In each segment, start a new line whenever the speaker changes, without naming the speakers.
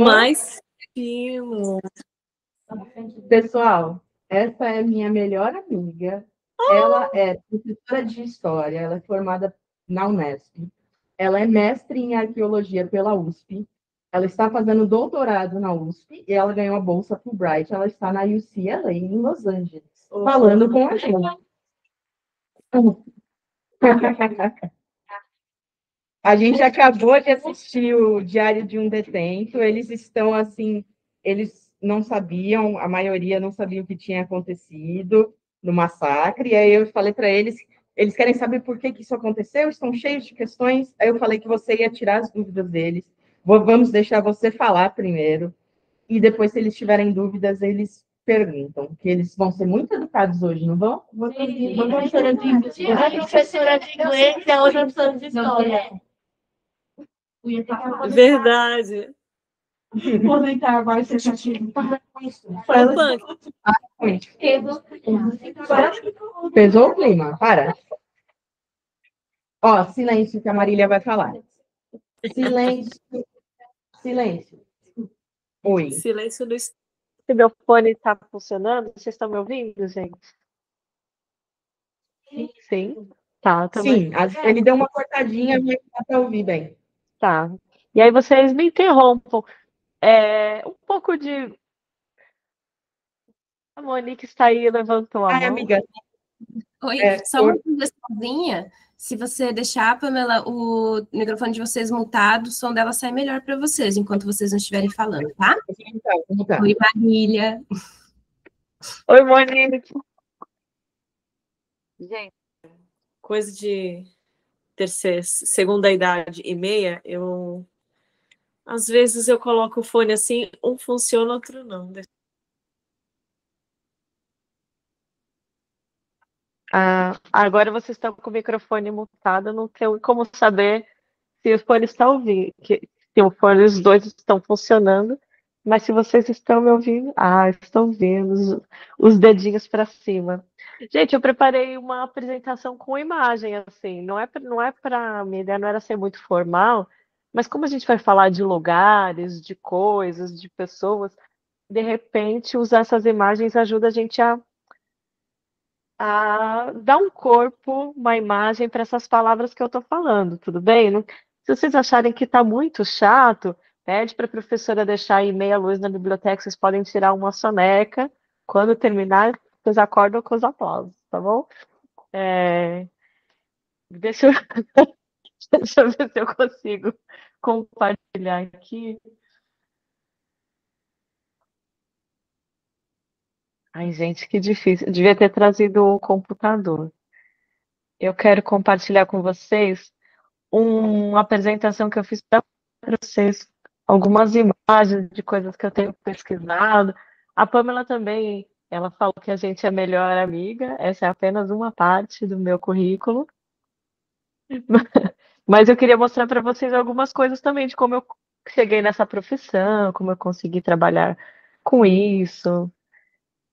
Mais primo.
Pessoal, essa é minha melhor amiga. Ela é professora de história, ela é formada na Unesp. Ela é mestre em arqueologia pela USP. Ela está fazendo doutorado na USP e ela ganhou a bolsa Fulbright. Ela está na UCLA, em Los Angeles, falando com a gente. A gente acabou de assistir o Diário de um Detento. Eles estão assim, eles não sabiam, a maioria não sabia o que tinha acontecido no massacre. E aí eu falei para eles, eles querem saber por que isso aconteceu, estão cheios de questões. Aí eu falei que você ia tirar as dúvidas deles. Vamos deixar você falar primeiro. E depois, se eles tiverem dúvidas, eles perguntam, que eles vão ser muito educados hoje, não vão?
Uma professora de inglês, e a outra professora de história.
Verdade.
Aproveitar vai ser chativo.
Pesou o clima, para. Ó, silêncio que a Marília vai falar. Silêncio. Silêncio. Oi.
Silêncio do...
Se meu fone está funcionando, vocês estão me ouvindo, gente? Sim. Tá, também.
Sim, ele deu uma cortadinha, mas dá para ouvir bem.
Tá. E aí vocês me interrompam. Um pouco de... A Monique está aí, levantou a mão.
Amiga.
Oi, só uma sugestãozinha. Se você deixar, Pamela, o microfone de vocês mutado, o som dela sai melhor para vocês, enquanto vocês não estiverem falando, tá?
Então.
Oi, Marília.
Oi, Monique. Gente,
coisa de terceira, segunda idade e meia, às vezes eu coloco o fone assim, um funciona, outro não.
Agora vocês estão com o microfone mutado, não tenho como saber se o fone está ouvindo, se o fone, os dois estão funcionando, mas se vocês estão me ouvindo, estão vendo os dedinhos para cima. Gente, eu preparei uma apresentação com imagem, assim, não é para minha ideia não era ser muito formal, mas como a gente vai falar de lugares, de coisas, de pessoas, de repente usar essas imagens ajuda a gente a dar um corpo, uma imagem para essas palavras que eu estou falando, tudo bem? Se vocês acharem que está muito chato, pede para a professora deixar aí meia luz na biblioteca, vocês podem tirar uma soneca. Quando terminar, vocês acordam com os aplausos, tá bom? Deixa eu... Deixa eu ver se eu consigo compartilhar aqui. Ai, gente, que difícil. Eu devia ter trazido o computador. Eu quero compartilhar com vocês uma apresentação que eu fiz para vocês, algumas imagens de coisas que eu tenho pesquisado. A Pamela também, ela falou que a gente é melhor amiga, essa é apenas uma parte do meu currículo. Mas eu queria mostrar para vocês algumas coisas também de como eu cheguei nessa profissão, como eu consegui trabalhar com isso.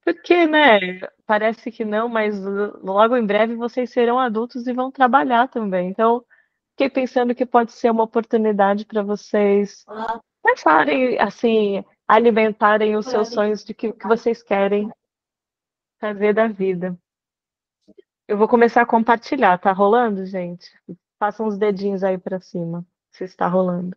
Porque, né, parece que não, mas logo em breve vocês serão adultos e vão trabalhar também. Então, fiquei pensando que pode ser uma oportunidade para vocês pensarem, assim, alimentarem os seus sonhos de que vocês querem fazer da vida. Eu vou começar a compartilhar, tá rolando, gente? Façam os dedinhos aí para cima, se está rolando.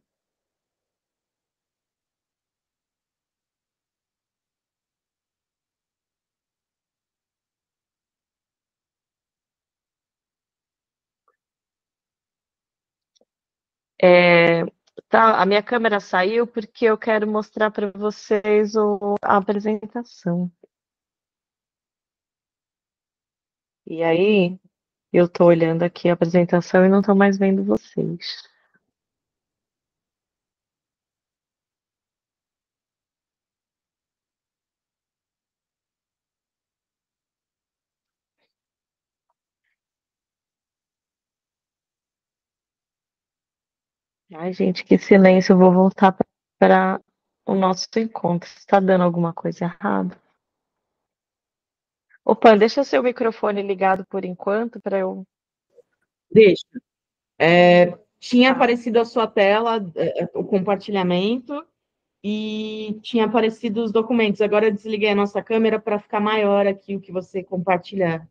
Tá, a minha câmera saiu porque eu quero mostrar para vocês a apresentação. E aí, eu estou olhando aqui a apresentação e não estou mais vendo vocês. Ai, gente, que silêncio. Eu vou voltar para o nosso encontro. Está dando alguma coisa errada? Opa, deixa seu microfone ligado por enquanto para eu...
Deixa. Tinha aparecido a sua tela, o compartilhamento, e tinha aparecido os documentos. Agora eu desliguei a nossa câmera para ficar maior aqui o que você compartilhar.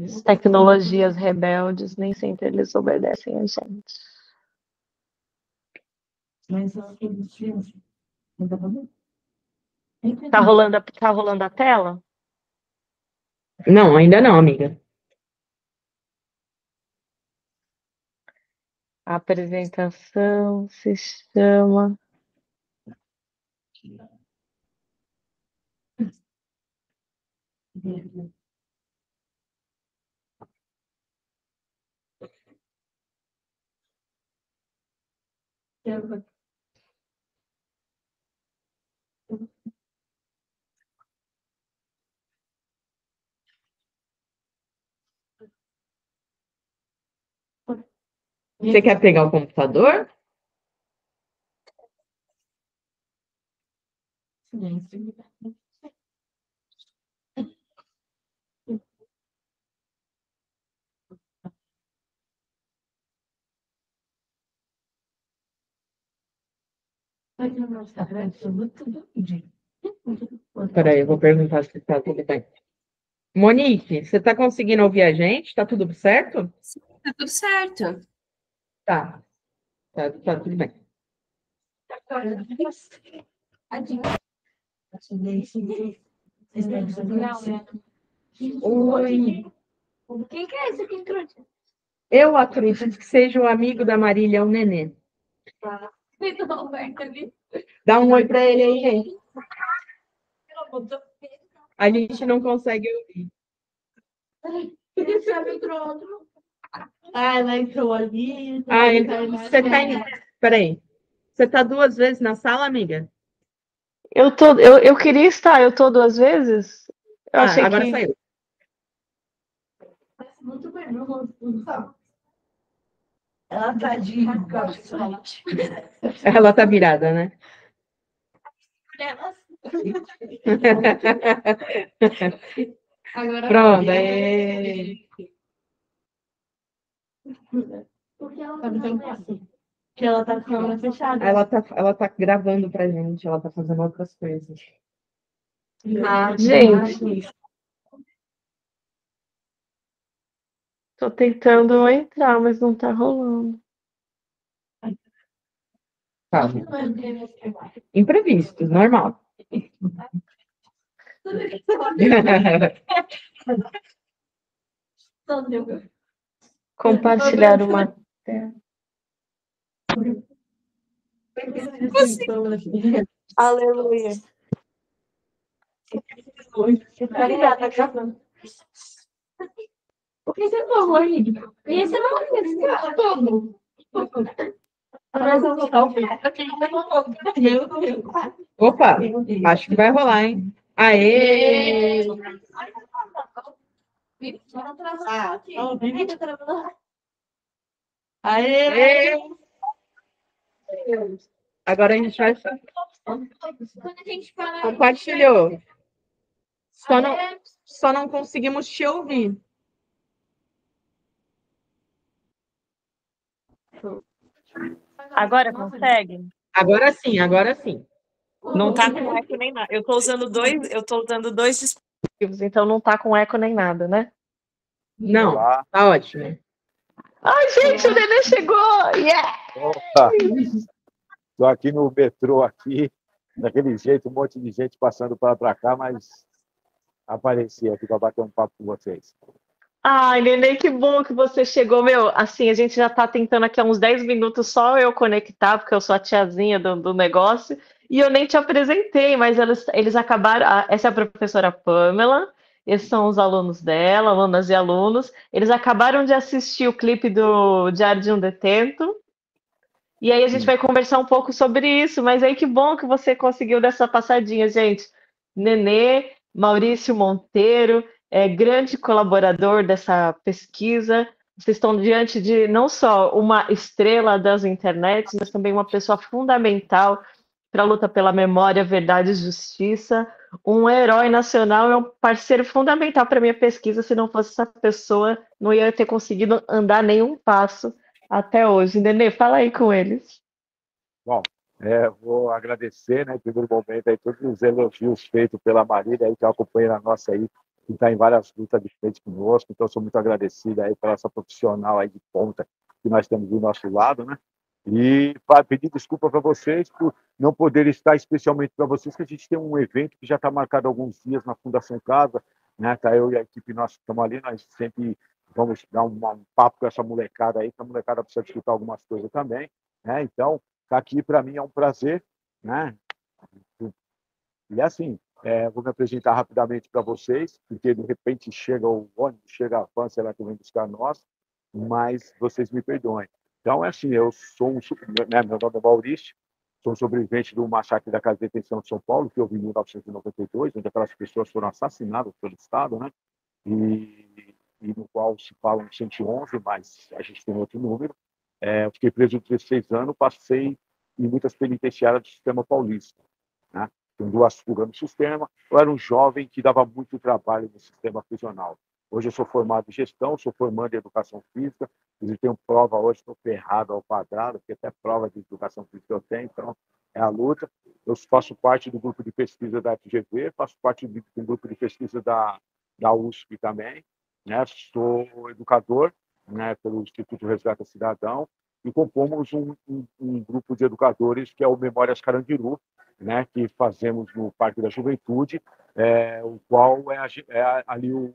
As tecnologias rebeldes, nem sempre eles obedecem a gente. Tá rolando a tela?
Não, ainda não, amiga.
A apresentação se chama...
Você quer pegar o computador? Peraí, eu vou perguntar se está tudo bem. Monique, você está conseguindo ouvir a gente? Está tudo certo?
Tá tudo certo.
Tá. Tá tudo bem. Oi.
Quem que é esse aqui, trouxa?
Eu acredito que seja o amigo da Marília, o Nenê. Dá um oi para ele aí, gente. A gente não consegue ouvir.
Ah, ela entrou ali.
Você tá em... Peraí. Você tá 2 vezes na sala, amiga?
Eu queria estar, eu tô 2 vezes? Eu achei
agora
que...
saiu.
Muito bem, ela tá de...
Ela tá virada, né?
Agora
Pronto. Aí.
Porque ela tá fazendo assim. Que ela tá com a câmera fechada.
Ela tá gravando pra gente, ela tá fazendo outras coisas.
Gente, tô tentando entrar, mas não tá rolando.
Calma. Imprevistos, normal.
Compartilhar uma tela. Aleluia.
O que você falou aí? E você não vai todo.
Opa, acho que vai rolar, hein? Aê! Aê! Agora a gente vai... Compartilhou. Só não conseguimos te ouvir.
Agora consegue?
Agora sim, agora sim.
Não tá com eco nem nada. Eu tô usando dois dispositivos, então não tá com eco nem nada, né?
Não,
Olá.
tá ótimo.
Ai, gente, o Nenê chegou! Yeah!
Opa! Estou aqui no metrô, aqui, daquele jeito, um monte de gente passando para cá, mas apareci aqui para bater um papo com vocês.
Ai, Nenê, que bom que você chegou. Meu, assim, a gente já tá tentando aqui há uns 10 minutos só eu conectar, porque eu sou a tiazinha do negócio, e eu nem te apresentei, mas eles acabaram. Essa é a professora Pamela, esses são os alunos dela, alunas e alunos. Eles acabaram de assistir o clipe do Diário de um Detento, e aí a gente vai conversar um pouco sobre isso, mas aí que bom que você conseguiu dessa passadinha, gente. Nenê, Maurício Monteiro, grande colaborador dessa pesquisa. Vocês estão diante de não só uma estrela das internets, mas também uma pessoa fundamental para a luta pela memória, verdade e justiça, um herói nacional, é um parceiro fundamental para minha pesquisa. Se não fosse essa pessoa, não ia ter conseguido andar nenhum passo até hoje. Nenê, fala aí com eles.
Bom, vou agradecer, né, em primeiro momento, aí, todos os elogios feitos pela Marília, aí, que é uma companheira nossa aí, que está em várias lutas de frente conosco. Então, sou muito agradecido aí por essa profissional aí de ponta que nós temos do nosso lado, né? E para pedir desculpa para vocês por não poder estar, especialmente para vocês, que a gente tem um evento que já está marcado há alguns dias na Fundação Casa, né? Tá eu e a equipe nossa que estamos ali, nós sempre vamos dar um papo com essa molecada aí, que a molecada precisa discutir algumas coisas também, né? Então, tá aqui para mim é um prazer, né? E assim, vou me apresentar rapidamente para vocês, porque de repente chega o ônibus, chega a van, sei lá, que vem buscar nós, mas vocês me perdoem. Então, é assim, eu sou né, meu nome é Maurício, sou um sobrevivente do massacre da Casa de Detenção de São Paulo, que houve em 1992, onde aquelas pessoas foram assassinadas pelo Estado, né? E no qual se falam 111, mas a gente tem outro número. Eu fiquei preso 16 anos, passei em muitas penitenciárias do sistema paulista, né? Com 2 fugas no sistema. Eu era um jovem que dava muito trabalho no sistema prisional. Hoje eu sou formado em gestão, sou formando em educação física, e tenho prova hoje, estou ferrado ao quadrado, porque até prova de educação física eu tenho, então é a luta. Eu faço parte do grupo de pesquisa da FGV, faço parte do grupo de pesquisa da USP também, né? Sou educador, né, pelo Instituto Resgate Cidadão, e compomos um grupo de educadores que é o Memórias Carandiru, né, que fazemos no Parque da Juventude, o qual ali o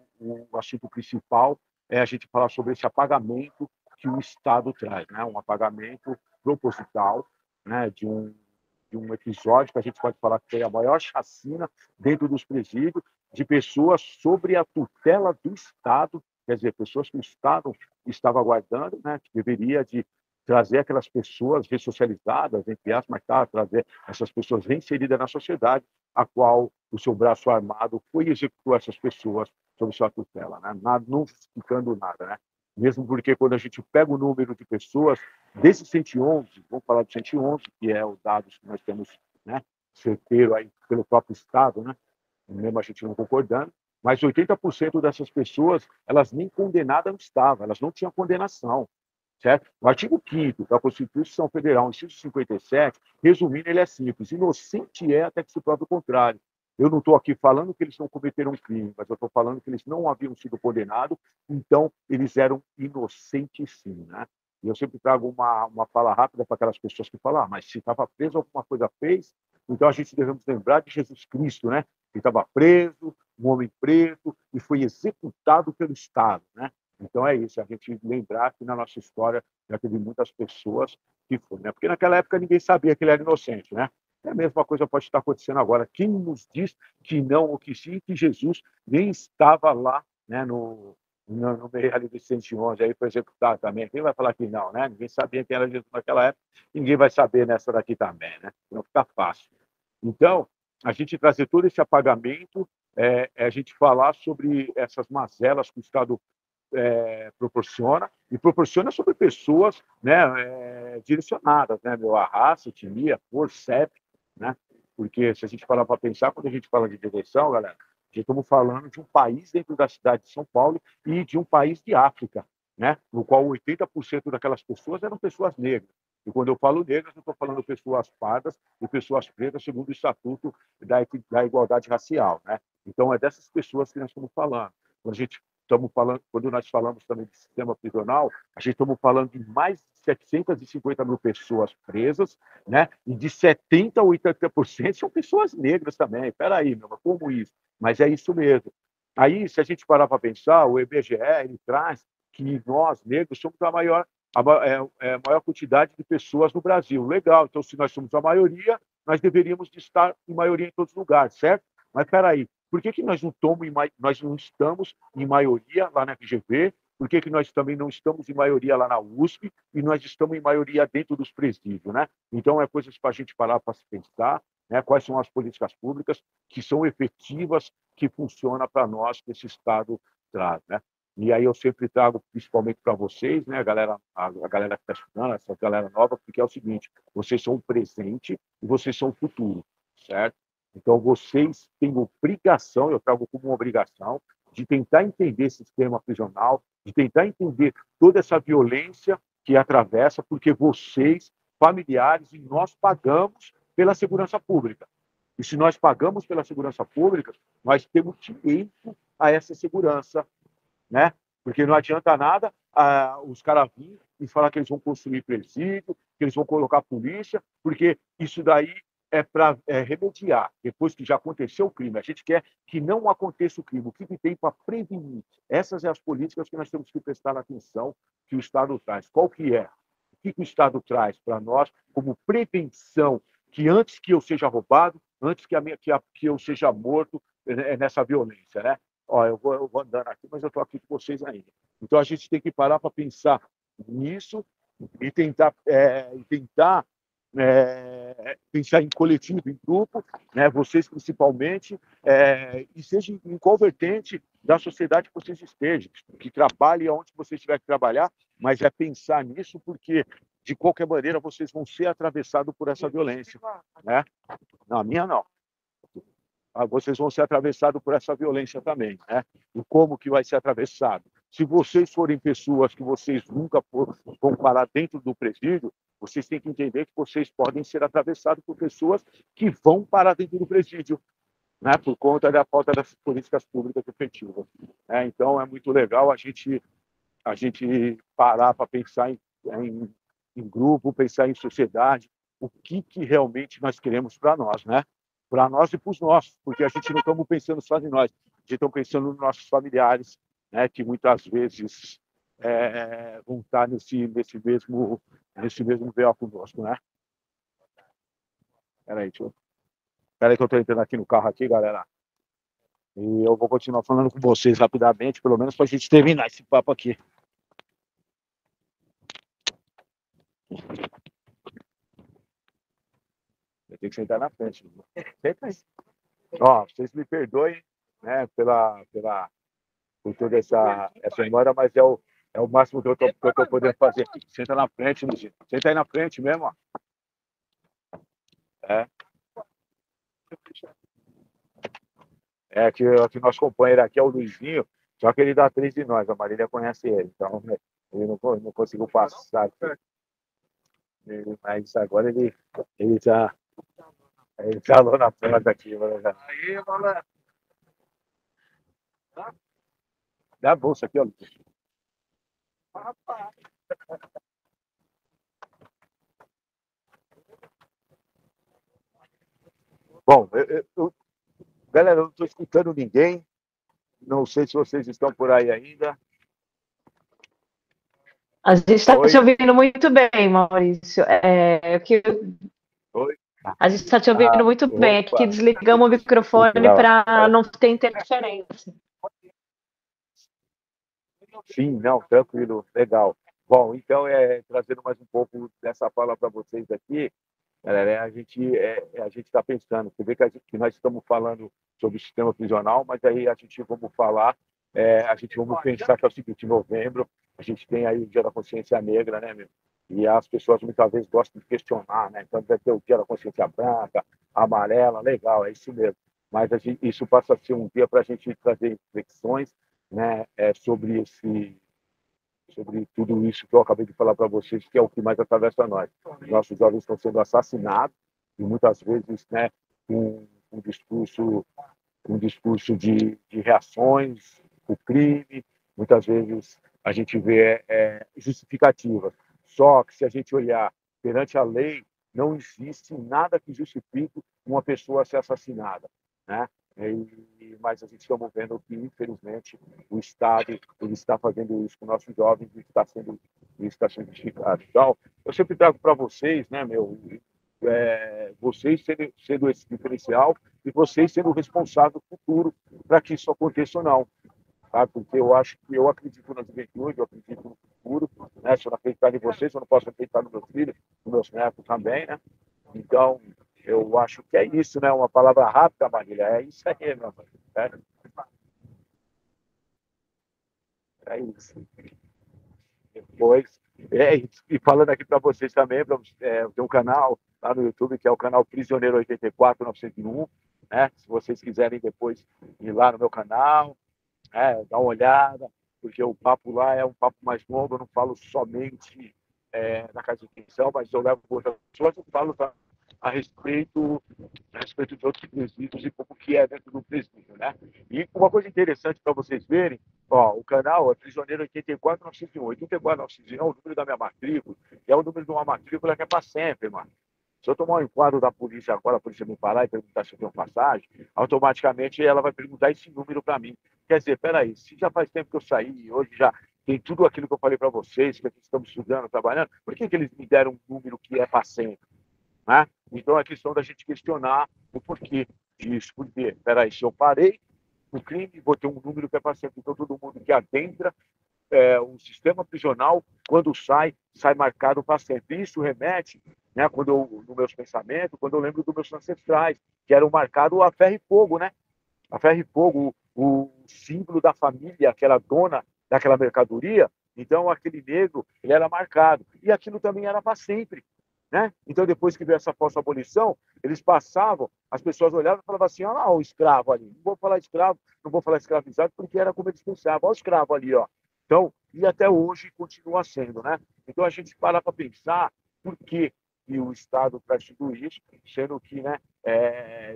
assunto principal é a gente falar sobre esse apagamento que o Estado traz, né, um apagamento proposital, né, de um episódio que a gente pode falar que foi a maior chacina dentro dos presídios, de pessoas sobre a tutela do Estado, quer dizer, pessoas que o Estado estava aguardando, né, que deveria de trazer aquelas pessoas ressocializadas, entre aspas, mas trazer essas pessoas reinseridas na sociedade, a qual o seu braço armado foi e executou essas pessoas sob sua tutela, né? Não justificando nada, né? Mesmo porque quando a gente pega o número de pessoas, desses 111, vamos falar de 111, que é o dado que nós temos, né, certeiro aí pelo próprio Estado, né? Mesmo a gente não concordando, mas 80% dessas pessoas, elas nem condenadas não estavam, elas não tinham condenação. Certo? O artigo 5º da Constituição Federal, inciso 57, resumindo, ele é simples: inocente é até que se prove o contrário. Eu não estou aqui falando que eles não cometeram um crime, mas eu estou falando que eles não haviam sido condenados, então eles eram inocentes sim, né? E eu sempre trago uma fala rápida para aquelas pessoas que falam, mas se estava preso, alguma coisa fez, então a gente devemos lembrar de Jesus Cristo, né? Que estava preso, um homem preto, e foi executado pelo Estado, né? Então é isso, a gente lembrar que na nossa história já teve muitas pessoas que foram, né? Porque naquela época ninguém sabia que ele era inocente, né? É a mesma coisa pode estar acontecendo agora. Quem nos diz que não ou que sim, que Jesus nem estava lá, né, no meio ali dos 111 aí para executar também? Quem vai falar que não, né? Ninguém sabia quem era Jesus naquela época, ninguém vai saber nessa daqui também, né? Não fica fácil. Então, a gente trazer todo esse apagamento, a gente falar sobre essas mazelas que o Estado proporciona, e proporciona sobre pessoas, né, direcionadas, né, a raça, etnia, cor, CEP, né? Porque se a gente parar para pensar, quando a gente fala de direção, galera, já estamos falando de um país dentro da cidade de São Paulo e de um país de África, né, no qual 80% daquelas pessoas eram pessoas negras. E quando eu falo negras, eu estou falando pessoas pardas e pessoas pretas, segundo o Estatuto da Igualdade Racial, né? Então, é dessas pessoas que nós estamos falando. Quando nós falamos também de sistema prisional, a gente estamos falando de mais de 750 mil pessoas presas, né? E de 70% a 80% são pessoas negras também. Espera aí, meu, como isso? Mas é isso mesmo. Aí, se a gente parar para pensar, o IBGE ele traz que nós, negros, somos a maior quantidade de pessoas no Brasil. Legal, então, se nós somos a maioria, nós deveríamos de estar em maioria em todos os lugares, certo? Mas espera aí, por que nós não estamos em maioria lá na FGV? Por que nós também não estamos em maioria lá na USP? E nós estamos em maioria dentro dos presídios, né? Então, é coisas para a gente parar para se pensar, né? Quais são as políticas públicas que são efetivas, que funcionam para nós, que esse Estado traz, né? E aí eu sempre trago, principalmente para vocês, né, a galera que está estudando, essa galera nova, porque é o seguinte: vocês são o presente e vocês são o futuro, certo? Então, vocês têm obrigação, eu trago como uma obrigação, de tentar entender esse sistema prisional, de tentar entender toda essa violência que atravessa, porque vocês, familiares, e nós pagamos pela segurança pública. E se nós pagamos pela segurança pública, nós temos direito a essa segurança, né? Porque não adianta nada os caras virem e falar que eles vão construir presídio, que eles vão colocar polícia, porque isso daí é para remediar, depois que já aconteceu o crime. A gente quer que não aconteça o crime. O que tem para prevenir? Essas são as políticas que nós temos que prestar atenção que o Estado traz. Qual que é? O que o Estado traz para nós como prevenção, que antes que eu seja roubado, antes que eu seja morto nessa violência, né? Ó, eu vou andando aqui, mas eu estou aqui com vocês ainda. Então, a gente tem que parar para pensar nisso e tentar pensar em coletivo, em grupo, né? Vocês principalmente, e seja em qual vertente da sociedade que vocês estejam, que trabalhe onde você tiver que trabalhar, mas é pensar nisso porque, de qualquer maneira, vocês vão ser atravessados por essa violência, né? Não, a minha não. Vocês vão ser atravessados por essa violência também, né? E como que vai ser atravessado? Se vocês forem pessoas que vocês nunca vão parar dentro do presídio, vocês têm que entender que vocês podem ser atravessados por pessoas que vão parar dentro do presídio, né? Por conta da falta das políticas públicas efetivas. Então, é muito legal a gente parar para pensar em grupo, pensar em sociedade, o que realmente nós queremos para nós, né? Para nós e para os nossos, porque a gente não estamos pensando só em nós, a gente está pensando nos nossos familiares, né? Que muitas vezes vão estar nesse mesmo véu conosco, né? Peraí que eu estou entrando aqui no carro aqui, galera. E eu vou continuar falando com vocês rapidamente, pelo menos para a gente terminar esse papo aqui. Eu tenho que sentar na frente. Senta aí. Ó, vocês me perdoem, né, por toda essa memória, mas é o máximo que eu tô podendo fazer. Senta na frente, Luizinho. Senta aí na frente mesmo, ó. Que nosso companheiro aqui é o Luizinho, só que ele dá 3 de nós, a Marília conhece ele, então ele não conseguiu passar aqui. Mas agora ele já falou na porta aqui. Aí, mano. Dá a bolsa aqui, ó. Bom, galera, eu não estou escutando ninguém. Não sei se vocês estão por aí ainda.
A gente está te ouvindo muito bem, Maurício.
Oi?
A gente está te ouvindo muito bem. Aqui que desligamos o microfone para não ter interferência.
Sim, não, tranquilo, legal. Bom, então, trazendo mais um pouco dessa fala para vocês aqui, galera, a gente está pensando, você vê que nós estamos falando sobre o sistema prisional, mas aí a gente vamos pensar que é o seguinte: em novembro a gente tem aí o Dia da Consciência Negra, né, meu? E as pessoas muitas vezes gostam de questionar, né? Então vai ter o Dia da Consciência Branca, amarela, legal, é isso mesmo. Mas isso passa a ser um dia para a gente trazer reflexões, né, sobre tudo isso que eu acabei de falar para vocês, que é o que mais atravessa nós. Nossos jovens estão sendo assassinados e muitas vezes, né, com um discurso de reações, o crime, muitas vezes a gente vê justificativas. Só que se a gente olhar perante a lei, não existe nada que justifique uma pessoa ser assassinada, né? Mas a gente está vendo que, infelizmente, o Estado ele está fazendo isso com nossos jovens e está sendo justificado. Então, eu sempre trago para vocês, né, vocês sendo esse diferencial e vocês sendo o responsável futuro para que isso aconteça ou não. Tá? Porque eu acredito na juventude, eu acredito no futuro, né? Se eu não acreditar em vocês, eu não posso acreditar nos meus filhos, nos meus netos também, né? Então, eu acho que é isso, né? Uma palavra rápida, Marília, é isso aí, meu amigo. É isso. Depois, e falando aqui para vocês também, tem um canal lá no YouTube, que é o canal Prisioneiro 84901, né? Se vocês quiserem depois ir lá no meu canal, dar uma olhada, porque o papo lá é um papo mais longo, eu não falo somente na casa de intenção, mas eu levo outras pessoas, eu falo a respeito de outros presídios e como que é dentro do presídio, né? E uma coisa interessante para vocês verem, ó, o canal é Prisioneiro 84901. 84901 é o número da minha matrícula, e é o número de uma matrícula que é para sempre, mano. Se eu tomar um enquadro da polícia agora, a polícia me parar e perguntar se eu tenho passagem, automaticamente ela vai perguntar esse número para mim. Quer dizer, peraí, se já faz tempo que eu saí, hoje já tem tudo aquilo que eu falei para vocês, que aqui estamos estudando, trabalhando, por que eles me deram um número que é para sempre? Né? Então é questão da gente questionar o porquê disso. Porque, peraí, se eu parei o crime, vou ter um número que é para sempre. Então todo mundo que adentra o sistema prisional, quando sai marcado para sempre. Isso remete, né, no meus pensamentos, quando eu lembro dos meus ancestrais, que eram marcados a ferro e fogo, né? A ferro e fogo, o símbolo da família, que era dona daquela mercadoria. Então aquele negro, ele era marcado. E aquilo também era para sempre. Né? Então, depois que veio essa falsa abolição, eles passavam, as pessoas olhavam e falavam assim: olha lá o escravo ali. Não vou falar escravo, não vou falar escravizado, porque era como eles pensavam: olha o escravo ali, ó. Então, e até hoje continua sendo, né? Então, a gente para pensar por que o Estado traz tudo isso, sendo que, né,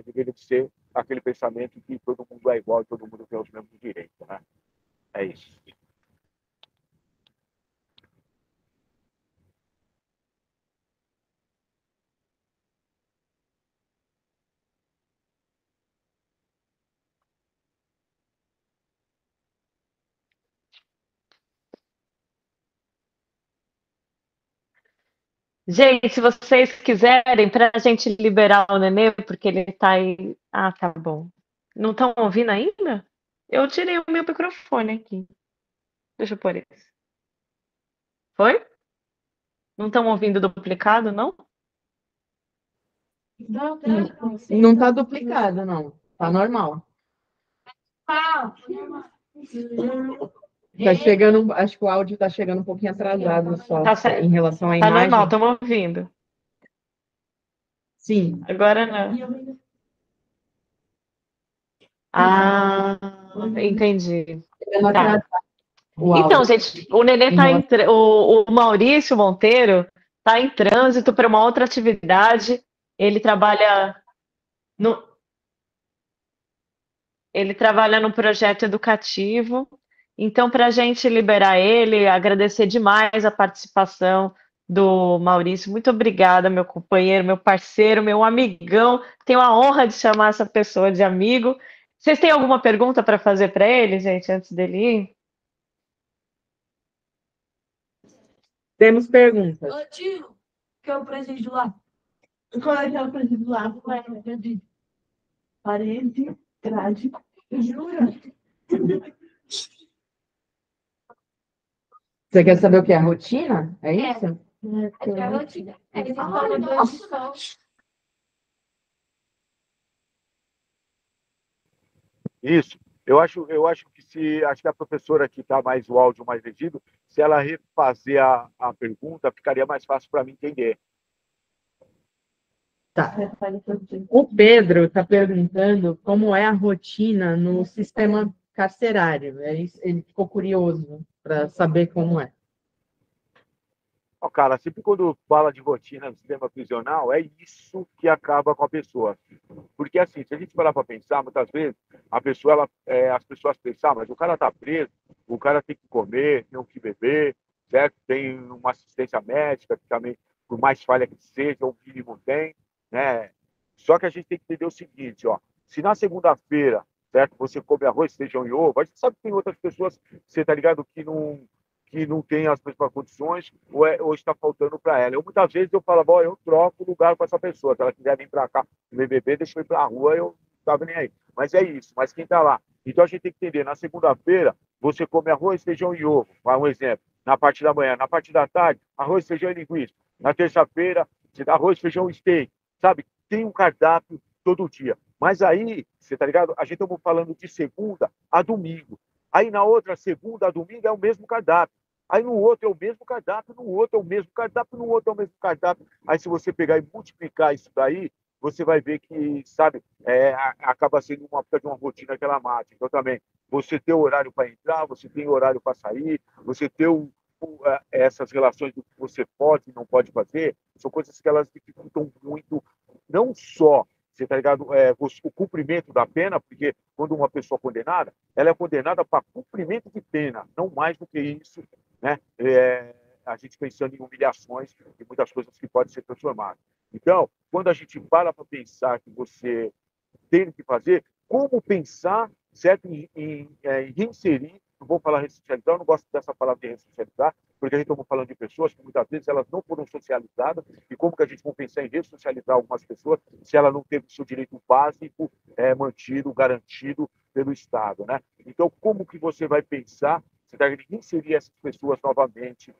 deveria ser aquele pensamento que todo mundo é igual e todo mundo tem os mesmos direitos, né? É isso.
Gente, se vocês quiserem, para a gente liberar o Nenê, porque ele está aí. Ah, tá bom. Não estão ouvindo ainda? Eu tirei o meu microfone aqui. Deixa eu pôr esse. Foi? Não estão ouvindo duplicado, não?
Não está duplicado, não. Está normal. Tá chegando, acho que o áudio está chegando um pouquinho atrasado só
Tá
em relação à
Tá
imagem.
normal, estamos ouvindo.
Sim.
Agora não. Ah, entendi. Tá. Então, gente, o Nenê tá o Maurício Monteiro está em trânsito para uma outra atividade. Ele trabalha no, ele trabalha no projeto educativo. Então, para a gente liberar ele, agradecer demais a participação do Maurício. Muito obrigada, meu companheiro, meu parceiro, meu amigão. Tenho a honra de chamar essa pessoa de amigo. Vocês têm alguma pergunta para fazer para ele, gente, antes dele ir?
Temos perguntas.
Ô, tio, que é o presídio lá? Qual é que é o presídio lá? Qual é o presídio? Parede, grade, jura?
Você quer saber o que é a rotina? É isso?
É a rotina. É que fala do sol.
Isso. Eu acho que a professora que está mais o áudio mais regido, se ela refazer a pergunta, ficaria mais fácil para mim entender.
Tá. O Pedro está perguntando como é a rotina no sistema carcerário. Ele ficou curioso para saber como é.
Ó, cara, sempre quando fala de rotina no sistema prisional, é isso que acaba com a pessoa. Porque, assim, se a gente parar para pensar, muitas vezes, as pessoas pensam: mas o cara está preso, o cara tem que comer, tem o que beber, certo? Tem uma assistência médica, que também, por mais falha que seja, o mínimo tem, né? Só que a gente tem que entender o seguinte, ó: se na segunda-feira, certo, você come arroz, feijão e ovo, a gente sabe que tem outras pessoas, você tá ligado, que não tem as mesmas condições ou está faltando para ela. Muitas vezes eu falava: ó, eu troco o lugar com essa pessoa, se ela quiser vir para cá no BBB, deixa eu ir para a rua, eu não estava nem aí. Mas é isso, mas quem está lá? Então a gente tem que entender: na segunda-feira você come arroz, feijão e ovo, um exemplo, na parte da manhã. Na parte da tarde, arroz, feijão e linguiça. Na terça-feira, você dá arroz, feijão e steak, sabe? Tem um cardápio todo dia. Mas aí, você tá ligado? A gente estamos falando de segunda a domingo. Aí na outra, segunda a domingo, é o mesmo cardápio. Aí no outro é o mesmo cardápio, no outro é o mesmo cardápio, no outro é o mesmo cardápio. Aí se você pegar e multiplicar isso daí, você vai ver que, sabe, acaba sendo uma de uma rotina que ela mata. Então também, você ter o horário para entrar, você tem o horário para sair, você ter essas relações do que você pode e não pode fazer, são coisas que elas dificultam muito, não só, você tá ligado, o cumprimento da pena, porque quando uma pessoa é condenada, ela é condenada para cumprimento de pena, não mais do que isso, né? A gente pensando em humilhações e muitas coisas que podem ser transformadas. Então, quando a gente para pensar que você tem que fazer, como pensar, certo, em reinserir, não vou falar ressocializar, eu não gosto dessa palavra de ressocializar, porque a gente está falando de pessoas que muitas vezes elas não foram socializadas, e como que a gente vai pensar em ressocializar algumas pessoas se ela não teve o seu direito básico mantido, garantido pelo Estado, né? Então, como que você vai pensar, você deve inserir essas pessoas novamente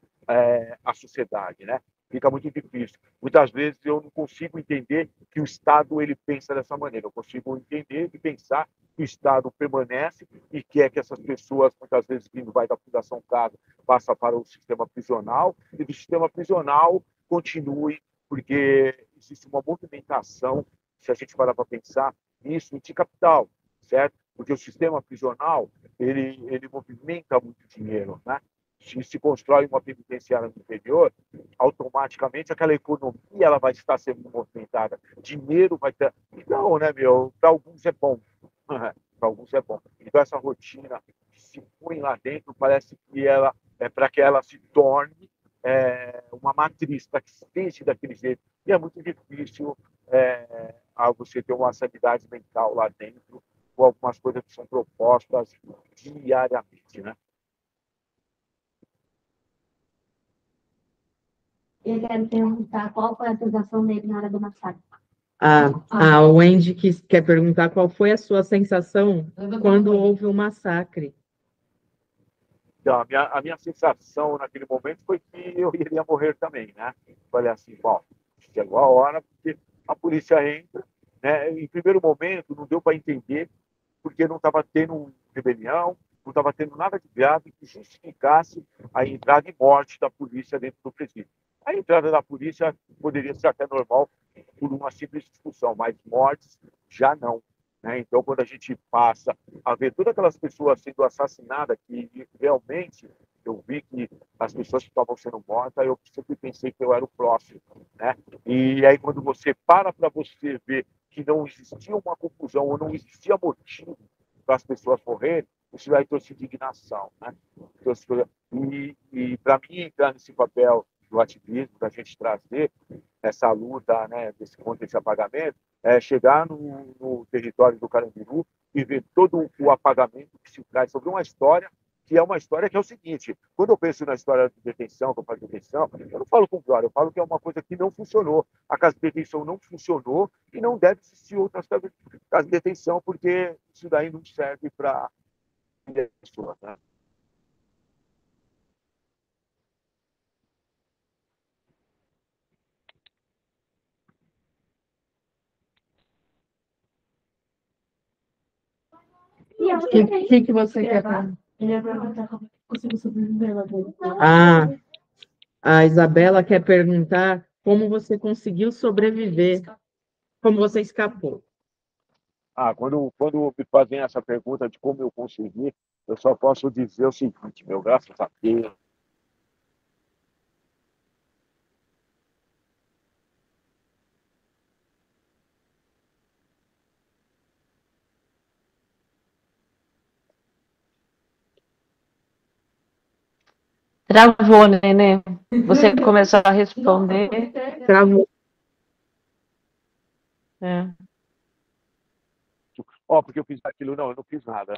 à sociedade, né? Fica muito difícil. Muitas vezes eu não consigo entender que o Estado ele pensa dessa maneira. Eu consigo entender e pensar que o Estado permanece e quer que essas pessoas, muitas vezes vindo vai da Fundação Casa, passa para o sistema prisional e do sistema prisional continue, porque existe uma movimentação, se a gente parar para pensar nisso, de capital, certo? Porque o sistema prisional ele movimenta muito dinheiro, né? Se constrói uma penitenciária no interior, automaticamente aquela economia ela vai estar sendo movimentada, dinheiro vai ter. Então, né, meu, para alguns é bom, para alguns é bom. Então essa rotina que se põe lá dentro parece que ela é para que ela se torne uma matriz, para que se pense daquele jeito. E é muito difícil você ter uma sanidade mental lá dentro, com algumas coisas que são propostas diariamente, né?
Eu quero perguntar qual foi a sensação dele na hora do massacre.
O Wendy quer perguntar qual foi a sua sensação quando houve o massacre.
Então, a minha sensação naquele momento foi que eu iria morrer também, né? Falei assim, bom, chegou a hora, porque a polícia entra, né? Em primeiro momento, não deu para entender, porque não estava tendo rebelião, não estava tendo nada de grave que justificasse a entrada e morte da polícia dentro do presídio. A entrada da polícia poderia ser até normal por uma simples discussão, mas mortes já não. Né? Então, quando a gente passa a ver todas aquelas pessoas sendo assassinadas, que realmente eu vi que as pessoas que estavam sendo mortas, eu sempre pensei que eu era o próximo. Né? E aí, quando você para você ver que não existia uma confusão ou não existia motivo para as pessoas morrerem, isso aí trouxe indignação. Né? E para mim, entrar nesse papel do ativismo, da gente trazer essa luta, né, contra esse apagamento, chegar no território do Carandiru e ver todo o apagamento que se traz sobre uma história que é uma história que é o seguinte, quando eu penso na história de detenção, que eu falo de detenção, eu não falo com glória, eu falo que é uma coisa que não funcionou. A casa de detenção não funcionou e não deve existir outras casas de detenção, porque isso daí não serve para pessoas, né?
O que você quer falar?
Ele ia perguntar como é que conseguiu sobreviver lá dentro.
A Isabela quer perguntar como você conseguiu sobreviver, como você escapou.
Quando me fazem essa pergunta de como eu consegui, eu só posso dizer o seguinte, meu, graças a Deus,
Travou, Nenê. Você começou a responder.
Travou.
porque eu fiz aquilo, não, eu não fiz nada.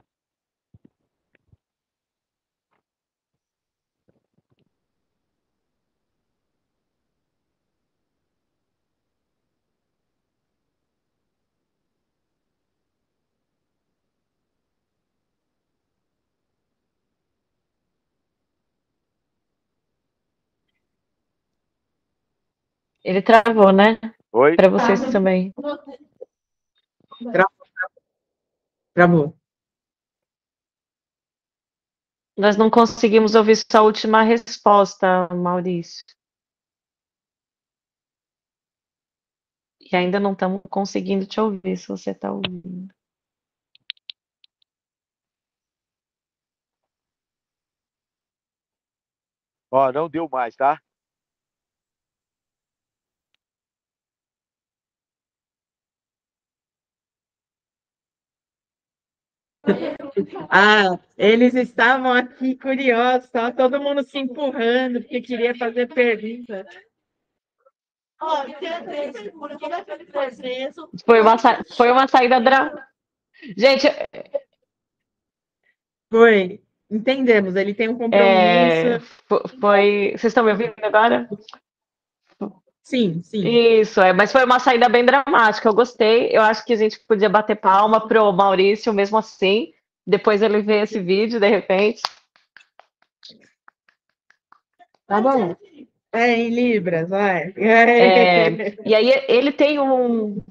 Ele travou, né?
Oi?
Para vocês também.
Travou.
Nós não conseguimos ouvir sua última resposta, Maurício. E ainda não estamos conseguindo te ouvir, se você está ouvindo.
Ó, não deu mais, tá?
Ah, eles estavam aqui curiosos, estava todo mundo se empurrando, porque queria fazer pergunta.
Ó, por que aquele preso?
Foi uma saída dramática. Gente,
Foi, entendemos, ele tem um compromisso.
Vocês estão me ouvindo agora?
Sim, sim.
Isso, mas foi uma saída bem dramática. Eu gostei. Eu acho que a gente podia bater palma pro Maurício mesmo assim. Depois ele vê esse vídeo, de repente.
Tá bom. É, em Libras, vai.
E aí ele tem um.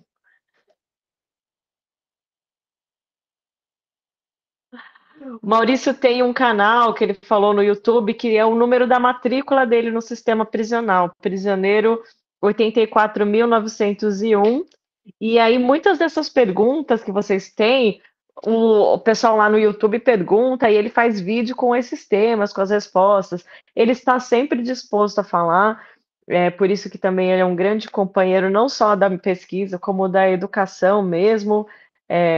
O Maurício tem um canal que ele falou no YouTube que é o número da matrícula dele no sistema prisional, prisioneiro 84.901. E aí, muitas dessas perguntas que vocês têm, o pessoal lá no YouTube pergunta e ele faz vídeo com esses temas, com as respostas. Ele está sempre disposto a falar, por isso que também ele é um grande companheiro, não só da pesquisa, como da educação mesmo,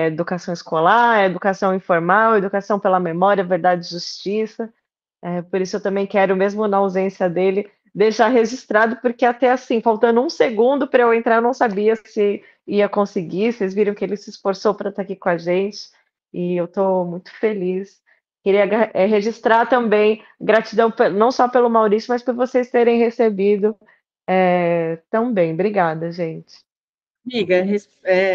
educação escolar, educação informal, educação pela memória, verdade e justiça. Por isso eu também quero, mesmo na ausência dele, deixar registrado, porque até assim, faltando um segundo para eu entrar, eu não sabia se ia conseguir. Vocês viram que ele se esforçou para estar aqui com a gente, e eu estou muito feliz. Queria registrar também gratidão não só pelo Maurício, mas por vocês terem recebido tão bem. Obrigada, gente.
Amiga,